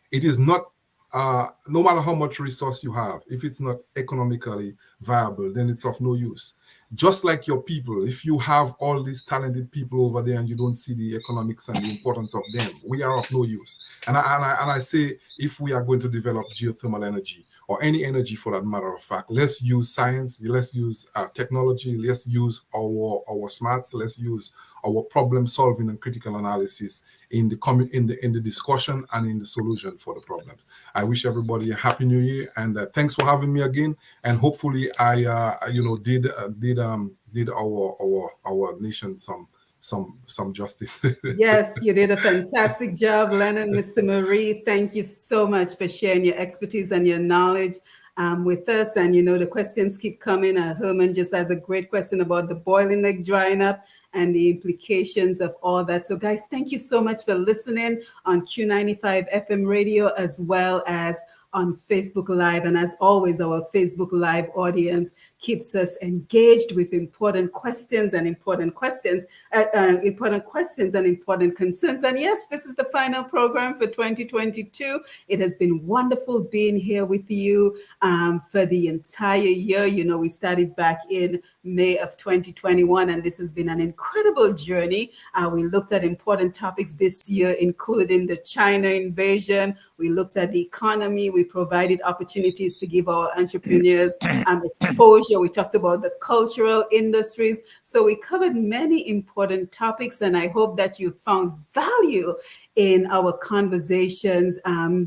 it is not, no matter how much resource you have, if it's not economically viable, then it's of no use. Just like your people, if you have all these talented people over there and you don't see the economics and the importance of them, we are of no use. And I say, if we are going to develop geothermal energy, or any energy for that matter of fact, let's use science, let's use technology, let's use our smarts, let's use our problem solving and critical analysis in the discussion and in the solution for the problems. I wish everybody a happy new year, and thanks for having me again. And hopefully, I did our nation some justice. Yes, you did a fantastic job, Lennon. Mr. Marie, thank you so much for sharing your expertise and your knowledge with us. And you know, the questions keep coming. Herman just has a great question about the boiling lake drying up and the implications of all that. So guys, thank you so much for listening on Q95 FM radio, as well as on Facebook Live. And as always, our Facebook Live audience keeps us engaged with important questions and important concerns. And yes, this is the final program for 2022. It has been wonderful being here with you for the entire year. You know, we started back in May of 2021, and this has been an incredible journey. We looked at important topics this year, including the China invasion. We looked at the economy. We provided opportunities to give our entrepreneurs exposure. We talked about the cultural industries. So we covered many important topics, and I hope that you found value in our conversations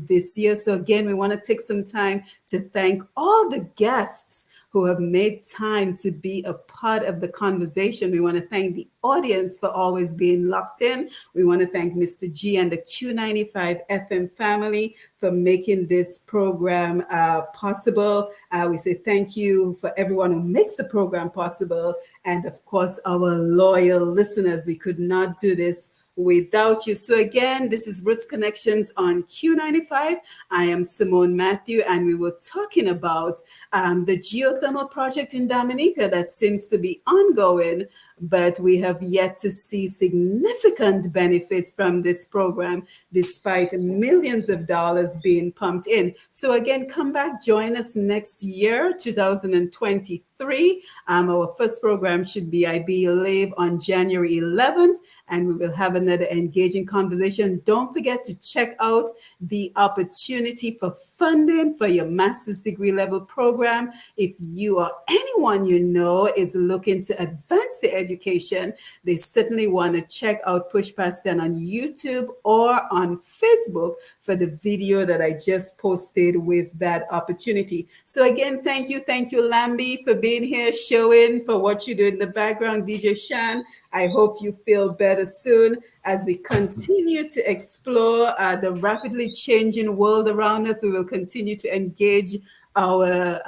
this year. So again, we want to take some time to thank all the guests who have made time to be a part of the conversation. We want to thank the audience for always being locked in. We want to thank Mr. G and the Q95 FM family for making this program possible. We say thank you for everyone who makes the program possible. And of course, our loyal listeners. We could not do this without you. So again, this is Roots Connections on Q95. I am Simone Mathieu, and we were talking about the geothermal project in Dominica that seems to be ongoing, but we have yet to see significant benefits from this program, despite millions of dollars being pumped in. So again, come back, join us next year, 2023. Our first program should be, I believe, on January 11th, and we will have another engaging conversation. Don't forget to check out the opportunity for funding for your master's degree level program. If you or anyone you know is looking to advance their education, they certainly want to check out Push Past 10 on YouTube or on Facebook for the video that I just posted with that opportunity. So again, thank you, Lambi, for being here, showing for what you do in the background. DJ Shan, I hope you feel better soon as we continue to explore the rapidly changing world around us. We will continue to engage our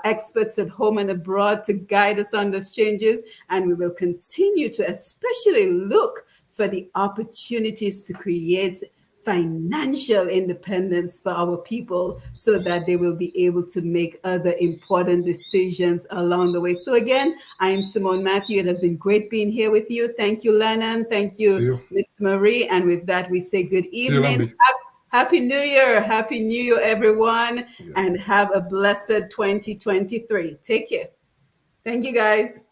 experts at home and abroad to guide us on those changes. And we will continue to especially look for the opportunities to create financial independence for our people so that they will be able to make other important decisions along the way. So again, I am Simone Mathieu. It has been great being here with you. Thank you, Lennon. Thank you, Ms. Marie. And with that, we say good evening. Happy New Year. Happy New Year, everyone. And have a blessed 2023. Take care. Thank you, guys.